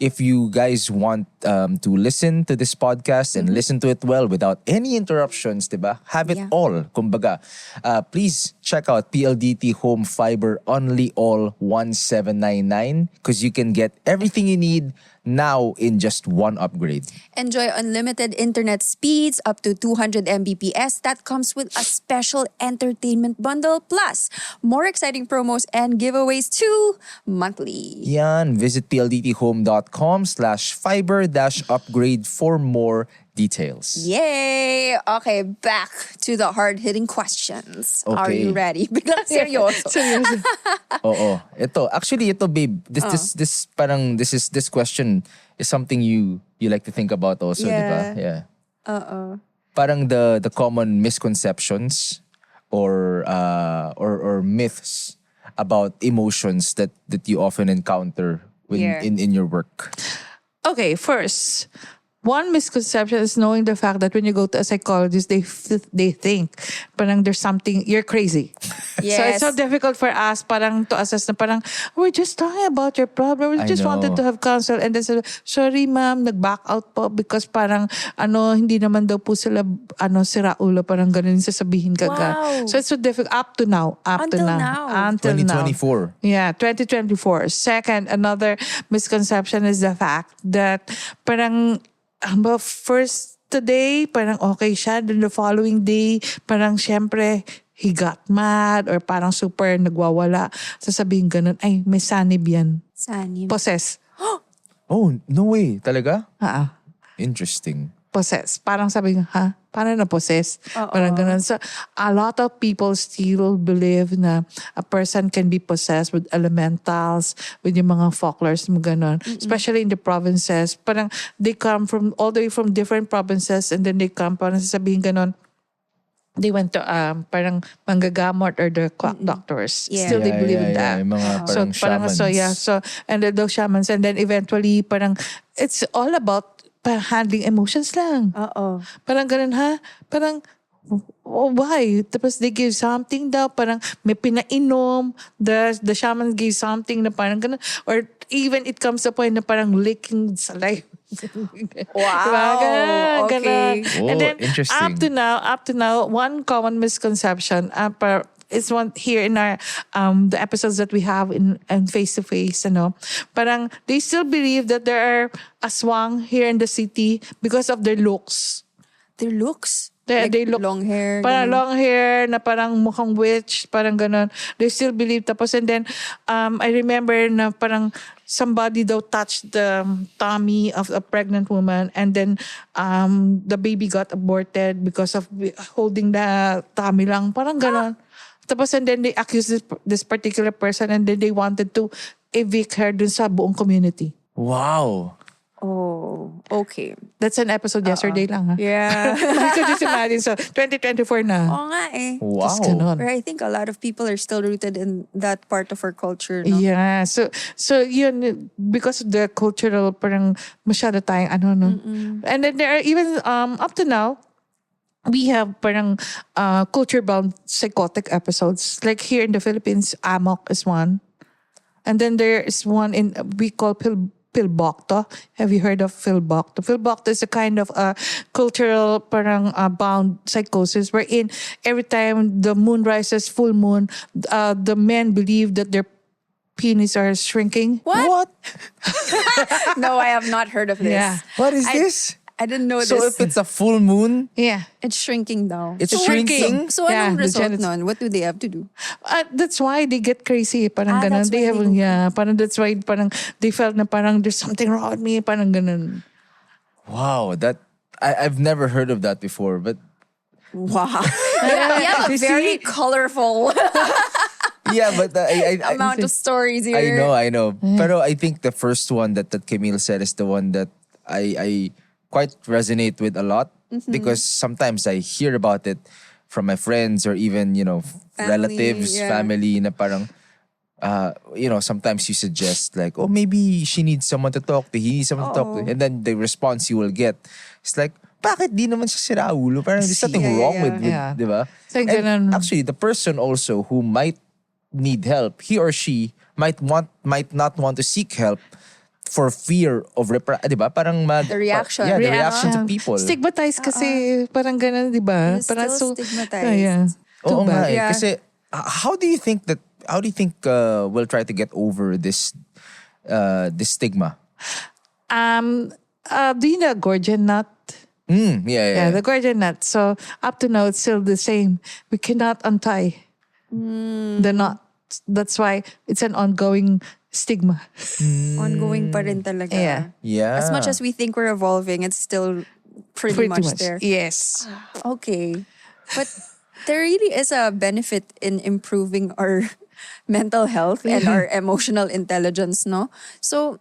if you guys want to listen to this podcast and listen to it well without any interruptions, diba? Have it Yeah. all, kumbaga. Please check out PLDT Home Fiber Only All 1799 because you can get everything you need now in just one upgrade. Enjoy unlimited internet speeds up to 200 Mbps. That comes with a special entertainment bundle plus more exciting promos and giveaways too monthly. Yan, visit pldthome.com/fiber-upgrade for more details. Yay! Okay, back to the hard-hitting questions. Are Okay. you ready? Biglang seryoso. Oo. Ito babe, this question is something you like to think about also, Yeah. di ba? Yeah. Parang the common misconceptions or myths about emotions that you often encounter Yeah. in your work. Okay, first, one misconception is knowing the fact that when you go to a psychologist, they think parang there's something, you're crazy. So it's so Yes. difficult for us parang to assess na parang, we're just talking about your problem. We I just wanted to know. have counsel. And then said, sorry ma'am, nag-back out po because parang hindi naman daw po sila sira ulo. Parang ganun sasabihin kagad. Wow. So it's so difficult up to now. Until now. Until now. 2024. Yeah, 2024. Second, another misconception is the fact that parang first today, parang okay siya. Then the following day, parang syempre, he got mad or parang super nagwawala. Sasabihin ganun, ay, may sanib yan. Sanib. Possess. Oh, no way. Talaga? Interesting. Possess. Parang sabi nga, ha? Paano na possess? Parang ganun. So, a lot of people still believe na a person can be possessed with elementals, with yung mga folklores, mga ganun. Especially in the provinces. Parang they come from, all the way from different provinces and then they come, parang sasabihin ganun, they went to parang manggagamot or the quack doctors. Yeah. Still they believe in that. Yung mga parang shamans. And then those shamans. And then eventually, parang, it's all about handling emotions lang. Oo. Parang ganun ha? Parang, why? Tapos they give something daw, parang may pinainom, the shaman gave something na parang ganun. Or even it comes to point na parang licking saliva. Wow. Diba? Ganun, Okay. ganun. Oh, And then interesting. up to now, one common misconception it's one here in our the episodes that we have in face to face, parang they still believe that there are aswang here in the city because of their looks. Their looks? They look long hair. Parang ganun. long hair na parang mukhang witch, parang ganon. They still believe. Tapos and then I remember na parang somebody daw touched the tummy of a pregnant woman, and then the baby got aborted because of holding the tummy lang. Parang ganon. Tapos and then they accused this particular person, and then they wanted to evict her dun sa buong community. Wow. Oh, okay. That's an episode yesterday lang, ha? Yeah. You could just imagine. So, 2024 na. Oo nga eh. Wow. Just ganon. Where I think a lot of people are still rooted in that part of our culture, no? Yeah. So yun, because of the cultural, parang masyado tayong no? And then there are even, up to now, we have parang culture-bound psychotic episodes. Like here in the Philippines, Amok is one. And then there is one we call Pilbokto. Have you heard of Pilbokto? Pilbokto is a kind of cultural parang bound psychosis wherein every time the moon rises, full moon, the men believe that their penis are shrinking. What? No, I have not heard of this. Yeah. What is this? I didn't know So this. if it's a full moon, Yeah. It's shrinking down. it's So shrinking. So Yeah, anong the result genit- nun? What do they have to do? That's why they get crazy. Parang ganun. That's They why have, they go parang that's why parang they felt na parang there's something wrong with me. Parang ganun. Wow, I've never heard of that before, but Wow. Yeah, You a very see? colorful yeah, but I amount of stories here. I know. Pero I think the first one that Camille said is the one that I quite resonate with a lot because sometimes I hear about it from my friends or even, relatives, yeah. family na parang, sometimes you suggest like, oh, maybe she needs someone to talk to, he needs someone to talk to. And then the response you will get, it's like, bakit di naman siya siraulo? Parang there's nothing Yeah, wrong yeah, with yeah. di ba? So, And ganun. actually, the person also who might need help, he or she might not want to seek help for fear of di ba? Parang The reaction. the reaction to people. Stigmatized kasi parang ganun, di ba? You're Parang still stigmatized. Yeah. Too Oo nga bad. eh. Yeah. Kasi how do you think we'll try to get over this stigma? Do you know Gorgon nut? Yeah. The Gorgon nut. So up to now, it's still the same. We cannot untie the knot. That's why it's an ongoing stigma. Ongoing pa rin talaga. Yeah. Yeah. As much as we think we're evolving, it's still pretty much there. Yes. Okay. But there really is a benefit in improving our mental health and our emotional intelligence, no? So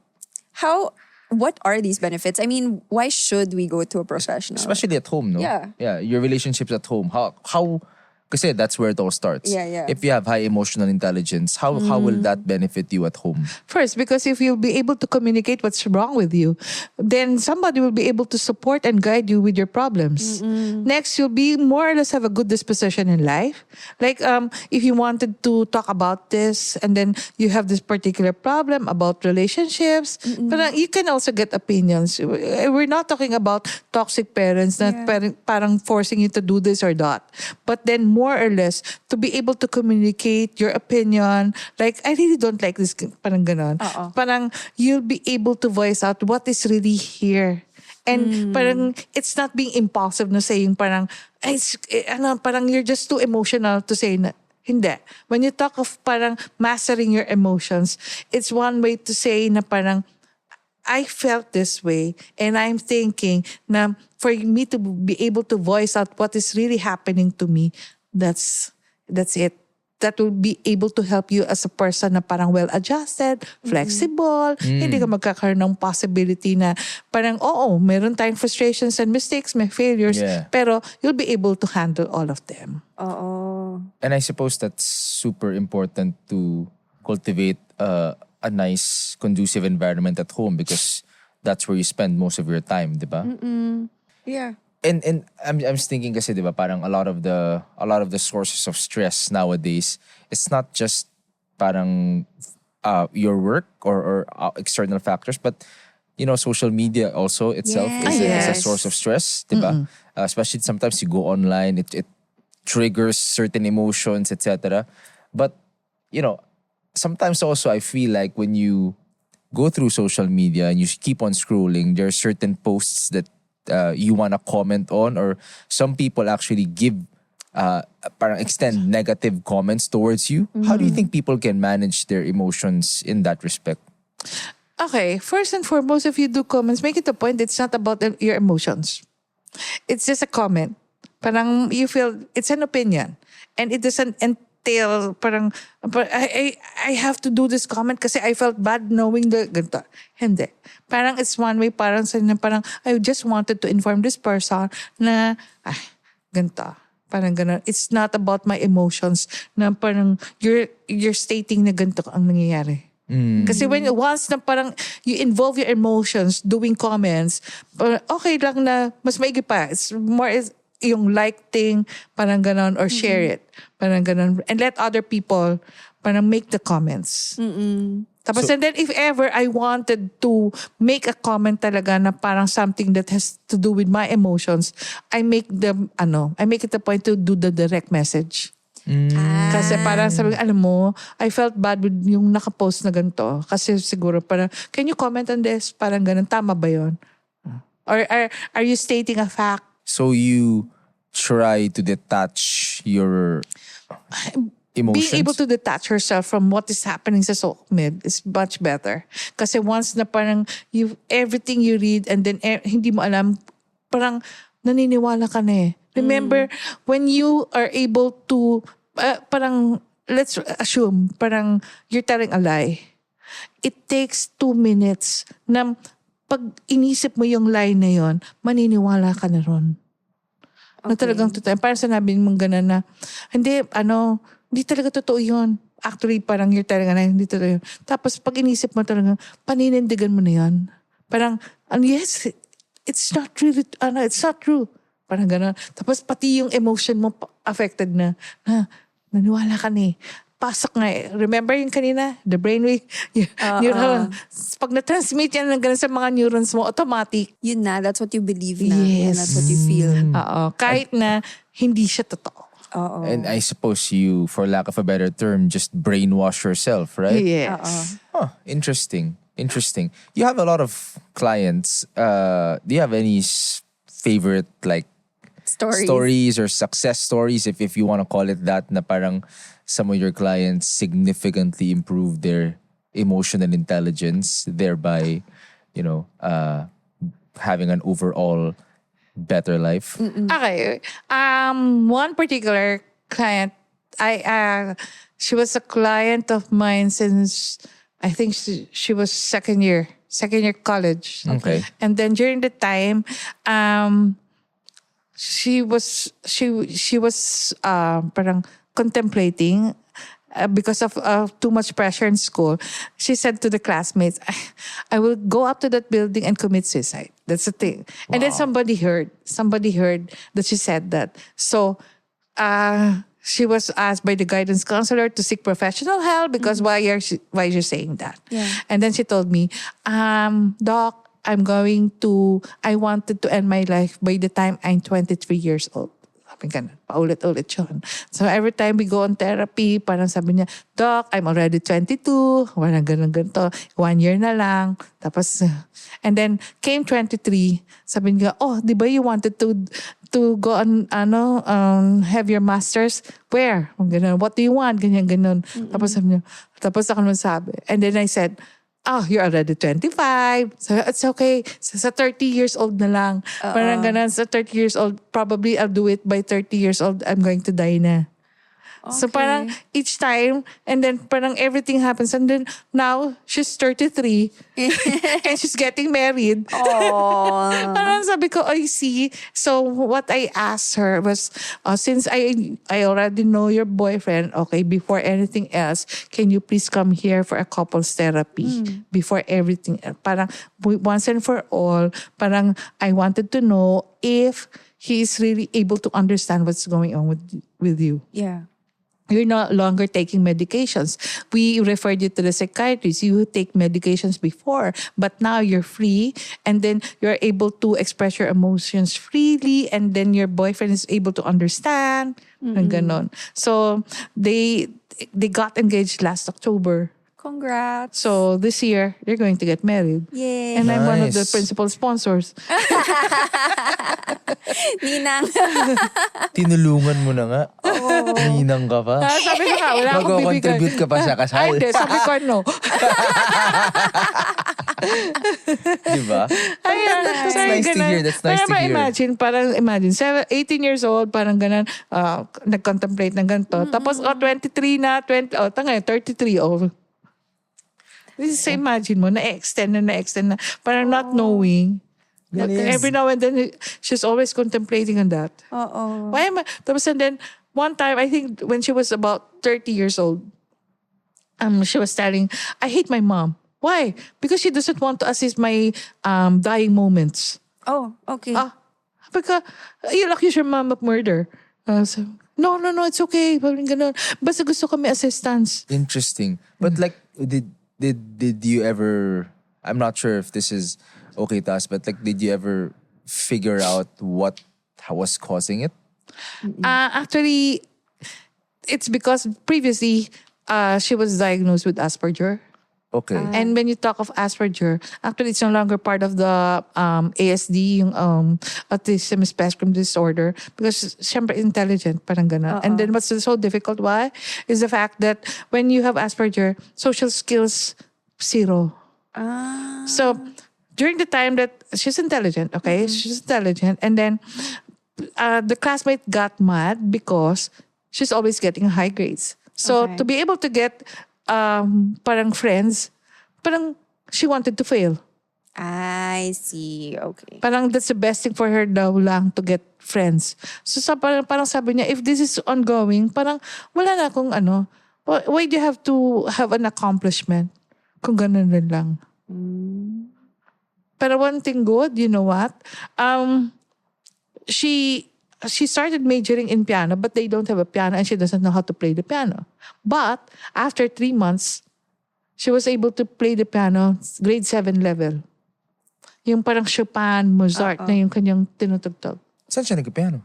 what are these benefits? I mean, why should we go to a professional? Especially at home, no? Yeah. Yeah, your relationships at home. How kasi that's where it all starts. Yeah. If you have high emotional intelligence, how will that benefit you at home? First, because if you'll be able to communicate what's wrong with you, then somebody will be able to support and guide you with your problems. Next, you'll be more or less have a good disposition in life. Like if you wanted to talk about this and then you have this particular problem about relationships, but you can also get opinions. We're not talking about toxic parents that parang forcing you to do this or that. But then more or less to be able to communicate your opinion. Like, I really don't like this, parang ganon. Parang you'll be able to voice out what is really here. And parang it's not being impulsive na saying parang, parang you're just too emotional to say na, hindi. When you talk of parang mastering your emotions, it's one way to say na parang, I felt this way and I'm thinking na for me to be able to voice out what is really happening to me, that's it. That will be able to help you as a person na parang well-adjusted, flexible, hindi ka magkakaroon ng possibility na parang, meron tayong frustrations and mistakes, may failures, pero you'll be able to handle all of them. And I suppose that's super important to cultivate a nice, conducive environment at home because that's where you spend most of your time, di ba? Yeah. And I'm just thinking kasi, di ba, parang a lot of the sources of stress nowadays, it's not just parang your work or external factors, but social media also itself is a source of stress, di ba? Especially sometimes you go online, it triggers certain emotions, etc. But, sometimes also I feel like when you go through social media and you keep on scrolling, there are certain posts that you want to comment on, or some people actually give parang extend negative comments towards you. How do you think people can manage their emotions in that respect? Okay, first and foremost, if you do comments, make it a point. It's not about your emotions. It's just a comment. Parang you feel it's an opinion, and it doesn't entail. Parang I have to do this comment kasi I felt bad knowing the ganito. Hindi. Parang it's one way. Parang I just wanted to inform this person na ganito. Parang ganun. It's not about my emotions na parang you're stating na ganito ang nangyayari. Kasi once na parang you involve your emotions doing comments, okay lang na mas maigi pa. It's more yung like thing, parang ganon, or share it. Parang ganon. And let other people parang make the comments. Tapos and then if ever I wanted to make a comment talaga na parang something that has to do with my emotions, I make it a point to do the direct message. Kasi parang sabi, alam mo, I felt bad with yung nakapost na ganito. Kasi siguro parang, can you comment on this? Parang ganun, tama ba yun? Or are you stating a fact? So you try to detach your emotions? Being able to detach yourself from what is happening sa social media is much better. Kasi once na parang everything you read and then hindi mo alam, parang naniniwala ka na eh. Remember, when you are able to, parang, let's assume, parang you're telling a lie. It takes 2 minutes na pag inisip mo yung lie na yon, maniniwala ka na ron. Okay. Na talagang totoo. Parang sanabi mong gano'n na, hindi talaga totoo yun. Actually, parang you're telling a lie, hindi totoo yun. Tapos pag inisip mo talaga, paninindigan mo na yan. Parang, yes, it's not really, it's not true. Parang gano'n. Tapos pati yung emotion mo affected na naniwala ka na eh. Pasok nga eh. Remember yung kanina? The brainwave? Pag na-transmit yan ng gano'n sa mga neurons mo, automatic. Yun na, that's what you believe na. Yes. And that's what you feel. Kahit na hindi siya totoo. And I suppose you, for lack of a better term, just brainwash yourself, right? Yes. Interesting. You have a lot of clients. Do you have any favorite stories or success stories, if you want to call it that, na parang some of your clients significantly improve their emotional intelligence, thereby, having an overall better life? Okay. One particular client, she was a client of mine since I think she was second year college. Okay. And then during the time, she was parang contemplating because of too much pressure in school. She said to the classmates, I will go up to that building and commit suicide. That's the thing. Wow. And then somebody heard that she said that. So she was asked by the guidance counselor to seek professional help because why is she saying that? Yeah. And then she told me, Doc, I wanted to end my life by the time I'm 23 years old. Sabi ganun, paulit-ulit yun. So every time we go on therapy, parang sabi niya, Doc, I'm already 22. Parang ganun-ganito. 1 year na lang. Tapos, and then came 23. Sabi niya, di ba you wanted to go on, have your master's? Where? Ganun, what do you want? Ganyan-ganon. Tapos sabi niya, tapos ako naman sabi. And then I said, you're already 25. So it's okay. Sa 30 years old na lang. Parang ganun. Sa 30 years old, probably I'll do it by 30 years old. I'm going to die na. Okay. So parang each time, and then parang everything happens. And then now, she's 33. And she's getting married. Parang sabi ko, see. So what I asked her was, since I already know your boyfriend, okay, before anything else, can you please come here for a couples therapy? Before everything else. Parang once and for all, parang I wanted to know if he is really able to understand what's going on with you. Yeah. you're no longer taking medications. We referred you to the psychiatrist. You take medications before, but now you're free, and then you're able to express your emotions freely, and then your boyfriend is able to understand, and ganon. So they got engaged last October. Congrats. So this year, they're going to get married. Yay. And I'm one of the Nice. principal sponsors. Ninang. Tinulungan mo na nga. Ninang ka pa. Sabi ko nga, wala akong bibigay. Mag-contribute ka pa sa kasal. Ay, hindi. Sabi ko, no. Diba? That's nice to hear. That's nice to hear. Imagine, 18 years old, parang ganun, nag-contemplate ng ganito. Tapos, 23 na, 33, This is, imagine mo, na-extend na. Parang not knowing. But every now and then, she's always contemplating on that. Why am I? Tapos, and then, one time, I think when she was about 30 years old, she was telling, I hate my mom. Why? Because she doesn't want to assist my dying moments. Oh, okay. Because you'll accuse your mom of murder. So, no, it's okay. Parang ganun. Basta gusto ko may assistance. Interesting. But like, did you ever, I'm not sure if this is okay to us, but like, did you ever figure out what was causing it? Actually, it's because previously, she was diagnosed with Asperger. Okay. And when you talk of Asperger, actually it's no longer part of the ASD, yung autism spectrum disorder, because syempre intelligent, parang gana. And then what's so difficult, why? Is the fact that when you have Asperger, social skills, zero. So during the time that she's intelligent, okay? She's intelligent. And then the classmate got mad because she's always getting high grades. So to be able to get parang friends, parang she wanted to fail. I see. Okay. Parang that's the best thing for her daw lang to get friends. So parang sabi niya, if this is ongoing, parang wala na akong ano, why do you have to have an accomplishment kung ganun rin lang? Pero one thing good, you know what? She started majoring in piano, but they don't have a piano and she doesn't know how to play the piano. But after 3 months, she was able to play the piano grade 7 level. Yung parang Chopin, Mozart na yung kanyang tinutugtog. Saan siya nagpiano?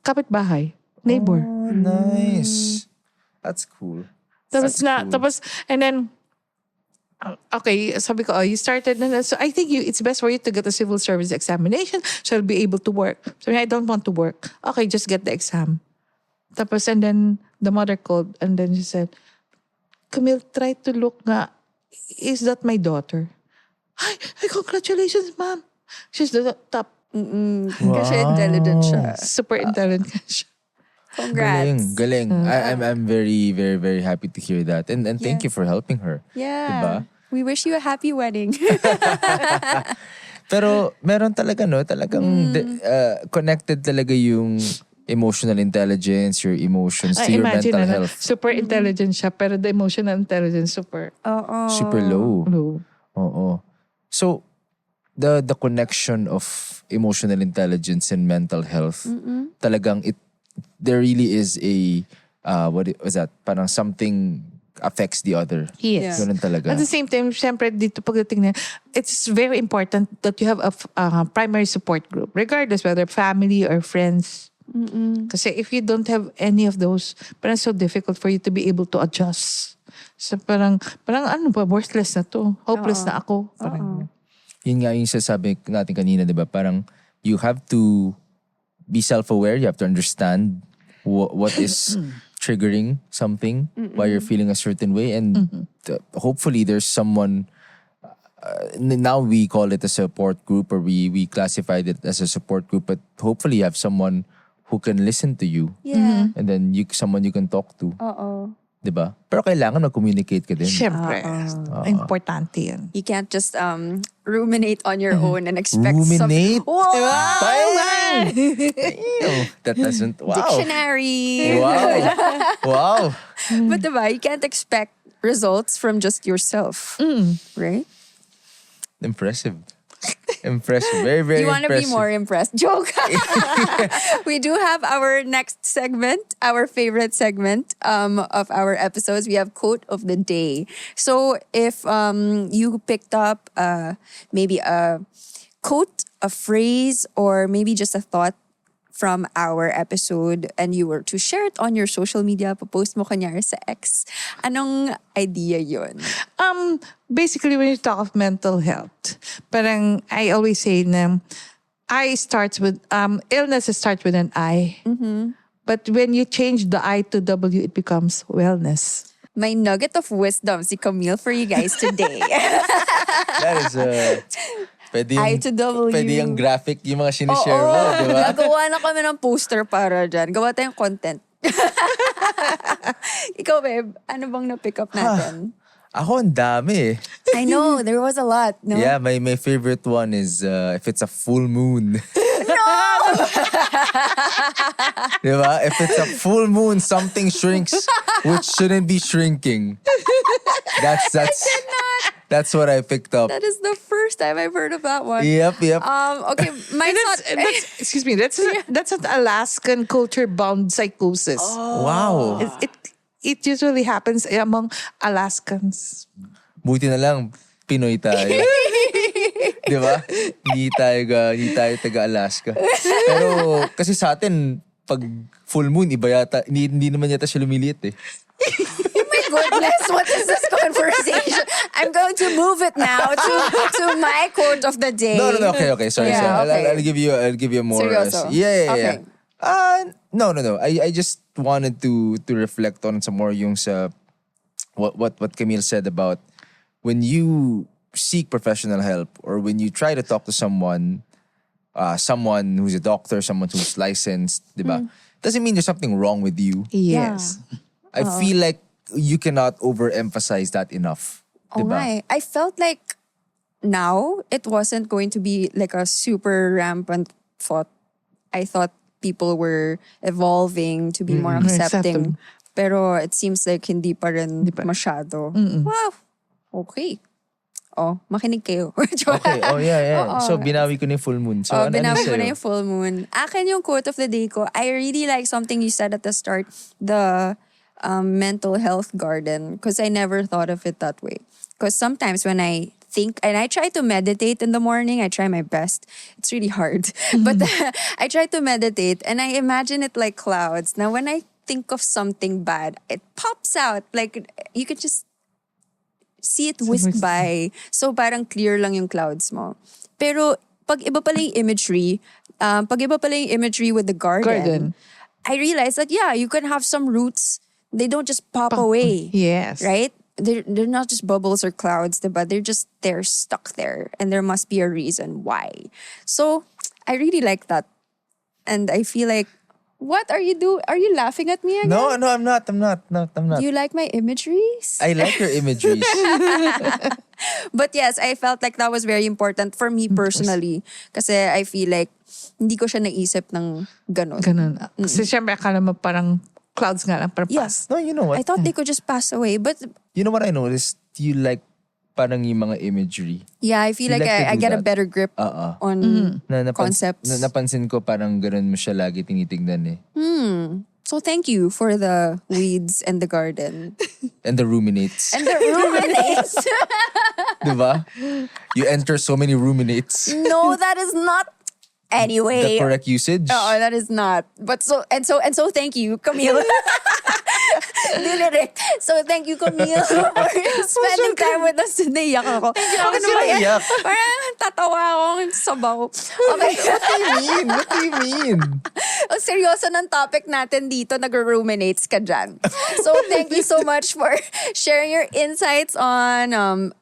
Kapitbahay. Neighbor. Oh, nice. That's cool. Tapos, and then, okay, sabi ko, you started na. So I think it's best for you to get a civil service examination so you'll be able to work. So I don't want to work. Okay, just get the exam. Tapos, and then the mother called and then she said, Camille, try to look nga. Is that my daughter? Ay, congratulations, ma'am. She's the top. Kasi intelligent siya. Super intelligent siya. Congrats. Galing. I'm very, very, very happy to hear that. And thank you for helping her. Yeah. Diba? We wish you a happy wedding. Pero meron talaga, no? Talagang connected talaga yung emotional intelligence, your emotions to your Imagine, mental health. Super intelligent siya, pero the emotional intelligence super Super low. low. Oo. So, the connection of emotional intelligence and mental health, talagang there really is a, what is that? Parang something affects the other. Yes. Ganun talaga. At the same time, syempre, dito pagdating na, it's very important that you have a primary support group, regardless whether family or friends. Kasi if you don't have any of those, parang so difficult for you to be able to adjust. So parang ano ba, worthless na to. Hopeless na ako. Parang, Yun nga yung sasabi natin kanina, di ba? Parang you have to be self-aware. You have to understand what is triggering something, why you're feeling a certain way. And hopefully there's someone, now we call it a support group or we classified it as a support group, but hopefully you have someone who can listen to you. Yeah. And then someone you can talk to. Diba? Pero kailangan mag-communicate ka din. syempre, importante yan. You can't just ruminate on your own and expect Ruminate? Wow! Bang! Damn. That doesn't, wow. Dictionary. Wow. But diba, you can't expect results from just yourself. Right? Impressive. Impressive. Very, very You want to be impressive. more impressed? Joke. We do have our next segment, our favorite segment of our episodes. We have quote of the day. So if you picked up maybe a quote, a phrase, or maybe just a thought from our episode and you were to share it on your social media, post mo kanyari sa X, anong idea yun? Basically, when you talk of mental health, parang I always say na I starts with illness starts with an I. But when you change the I to W, it becomes wellness. My nugget of wisdom si Camille for you guys today. That is pwede yung, I to W. pwede yung graphic yung mga sinishare mo, di ba? Nagawa na kami ng poster para dyan. Gawa tayong content. Ikaw, babe, ano bang na-pick up natin? Ako, ang dami eh. I know, there was a lot, no? Yeah, my favorite one is if it's a full moon. Diba? If it's a full moon, something shrinks which shouldn't be shrinking. That's what I picked up. That is the first time I've heard of that one. Yep. Okay, mine's not... Excuse me, that's an Alaskan culture-bound psychosis. Wow. It usually happens among Alaskans. Buti na lang, Pinoy tayo. Di ba? Hindi tayo taga-Alaska. Pero kasi sa atin, pag full moon, iba yata, hindi naman yata siya lumiliit eh. Goodness, what is this conversation? I'm going to move it now to my quote of the day. No. Okay. Sorry. Yeah, okay. I'll give you more. Seryoso? Yeah. Okay. No. I just wanted to reflect on some more yung sa what Camille said about when you seek professional help or when you try to talk to someone who's a doctor, someone who's licensed, diba? Doesn't mean there's something wrong with you. Yes. I feel like you cannot overemphasize that enough. Oh Diba? my. I felt like now it wasn't going to be like a super rampant thought. I thought people were evolving to be more accepting. Pero it seems like hindi pa rin masyado. Wow. Okay. Oh, makinig kayo. Okay. Oh, yeah. So, binawi ko na yung full moon. So, ano binawi ko sa'yo? na yung full moon. Akin yung quote of the day ko. I really like something you said at the start. The mental health garden. Because I never thought of it that way. Because sometimes when I think, and I try to meditate in the morning, I try my best. It's really hard. But I try to meditate and I imagine it like clouds. Now, when I think of something bad, it pops out. Like, you could just see it whisk by. So parang clear lang yung clouds mo. Pero pag iba pala yung imagery, with the garden, I realized that you can have some roots. They don't just pop away. Yes. Right? They're not just bubbles or clouds, diba? They're stuck there. And there must be a reason why. So I really like that. And I feel like, what are you doing? Are you laughing at me again? No, I'm not. Do you like my imageries? I like your imageries. But yes, I felt like that was very important for me personally. Kasi I feel like hindi ko siya naisip ng ganon. Kasi syempre akala mo parang clouds nga lang para pass. No, you know what? I thought they could just pass away. But You know what I noticed? You like parang yung mga imagery. yeah, I feel You like like to I do get a that. better grip on concepts. Napansin ko parang ganun mo siya lagi tinitignan eh. So thank you for the weeds and the garden. And the ruminates. And the ruminates. Diba? You enter so many ruminates. No, that is not. Anyway. The correct usage? Oh, that is not. But so thank you, Camille. Dilirik. So thank you, Camille, for spending time with us today. Yak ako. Ano ba yan? Iyak. Parang tatawa akong sabaw. Okay. What do you mean? Ang seryoso ng topic natin dito, nag-ruminates ka dyan. So thank you so much for sharing your insights on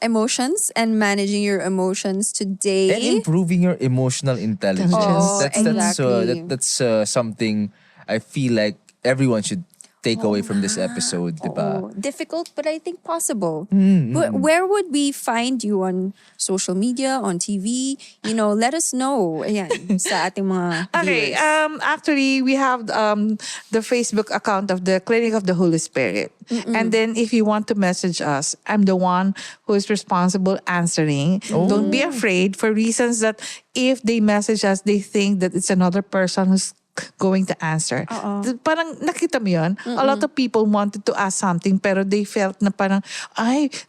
emotions and managing your emotions today. And improving your emotional intelligence. Oh, exactly. That's something I feel like everyone should takeaway from this episode, diba? Oh, difficult, but I think possible. Mm-hmm. But where would we find you on social media, on TV? Let us know. Ayan, sa ating mga Okay, viewers. actually, we have the Facebook account of the Clinic of the Holy Spirit. And then if you want to message us, I'm the one who is responsible answering. Don't be afraid for reasons that if they message us, they think that it's another person who's going to answer. Parang nakita mo yun? A lot of people wanted to ask something pero they felt na parang,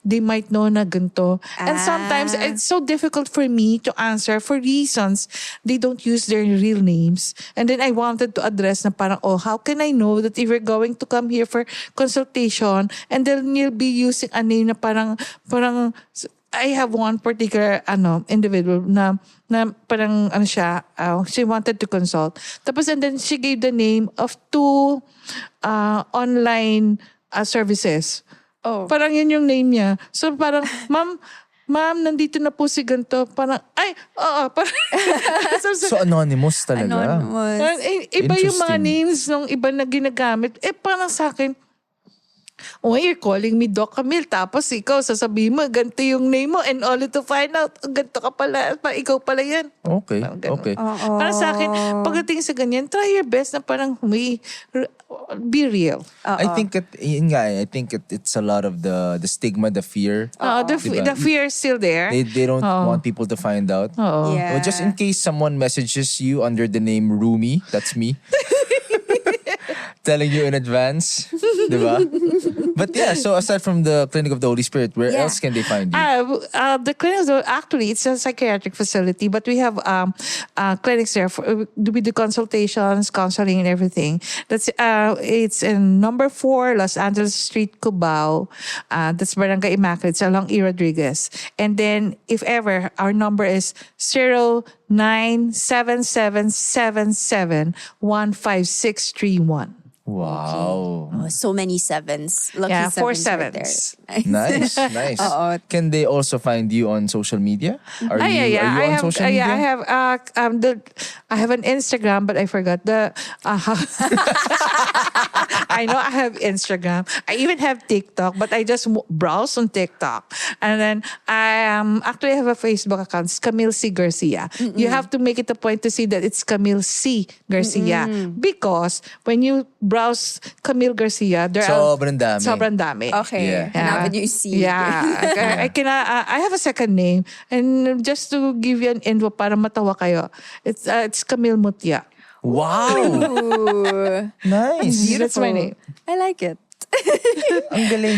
they might know na ganito. And sometimes it's so difficult for me to answer for reasons they don't use their real names. And then I wanted to address na parang, how can I know that if you're going to come here for consultation and then you'll be using a name na parang I have one particular individual na parang siya, she wanted to consult. Tapos and then she gave the name of 2 online services. Oh. Parang yun yung name niya. So parang, ma'am, nandito na po si ganito. Parang, parang, So anonymous talaga. Anonymous. parang, iba yung mga Interesting. names nung iba na ginagamit. Parang sa akin, you're calling me Doc Camille. Tapos ikaw, sasabihin mo, ganito yung name mo. And only to find out, ganito ka pala. Ikaw pala yan. Okay, Parang ganun. okay. Para sa akin, pagdating sa ganyan, try your best na parang be real. I think it's a lot of the stigma, the fear. The fear is still there. They don't want people to find out. Yeah. Well, just in case someone messages you under the name Rumi, that's me. Telling you in advance, diba? But yeah, so aside from the Clinic of the Holy Spirit, where else can they find you? The clinics, actually, it's a psychiatric facility, but we have clinics there. We do consultations, counseling, and everything. It's in number 4, Los Angeles Street, Cubao. That's Barangay Immaculate. It's along E. Rodriguez. And then, if ever, our number is 0977771561. Wow. Oh, so many sevens. Lucky 4 sevens. Right Nice, nice. Can they also find you on social media? Are you on social media? I have an Instagram, but I forgot the. I know I have Instagram. I even have TikTok, but I just browse on TikTok. And then I actually have a Facebook account. It's Camille C. Garcia. You have to make it a point to see that it's Camille C. Garcia. Because when you browse Camille Garcia, there Sobrang dami. sobrang dami. Okay. Yeah. Hanapin niyo yung C. Yeah. I have a second name. And just to give you an info para matawa kayo, it's Camille Mutia. Wow. Ooh, Nice. That's my name. I like it. Ang galing.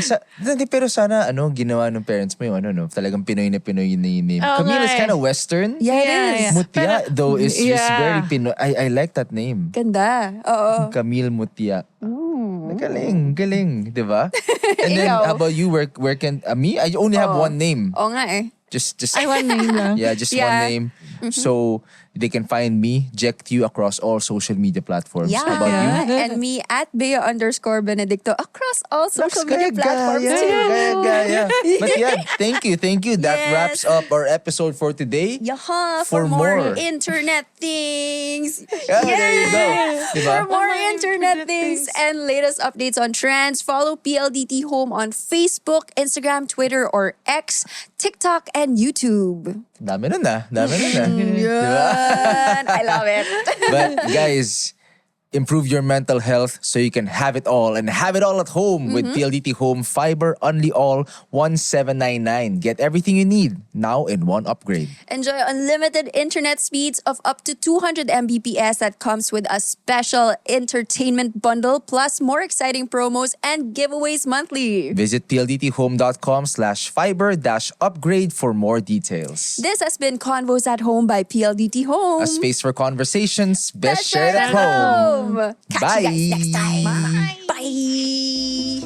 Pero sana, ginawa ng parents mo yung talagang Pinoy na yung name. Camille is kind of Western. Yeah, it is. Mutia, though, is just very Pinoy. I like that name. Ganda. Oo. Camille Mutia. Galing, di ba? And then, Ikaw? how about you? Where can, me? I only have one name. Oo nga eh. Just I one name lang. yeah, just Yeah. one name. So they can find me, Jech, across all social media platforms. Yeah. How about you? And me at Bea_Benedicto across all social media platforms Gaya, too. gaya. But yeah, thank you. That Yes. wraps up our episode for today. Yaha, For for more more. internet things. Yeah, there you go. Diba? For more internet things and latest updates on trends, follow PLDT Home on Facebook, Instagram, Twitter, or X, TikTok, and YouTube. Dami nun ah. Diba? Yan. I love it. But guys, improve your mental health so you can have it all and have it all at home with PLDT Home Fiber Only All 1799. Get everything you need now in one upgrade. Enjoy unlimited internet speeds of up to 200 Mbps that comes with a special entertainment bundle plus more exciting promos and giveaways monthly. Visit pldthome.com/fiber-upgrade for more details. This has been Convos at Home by PLDT Home. A space for conversations best shared at home. Catch you guys next time. Bye.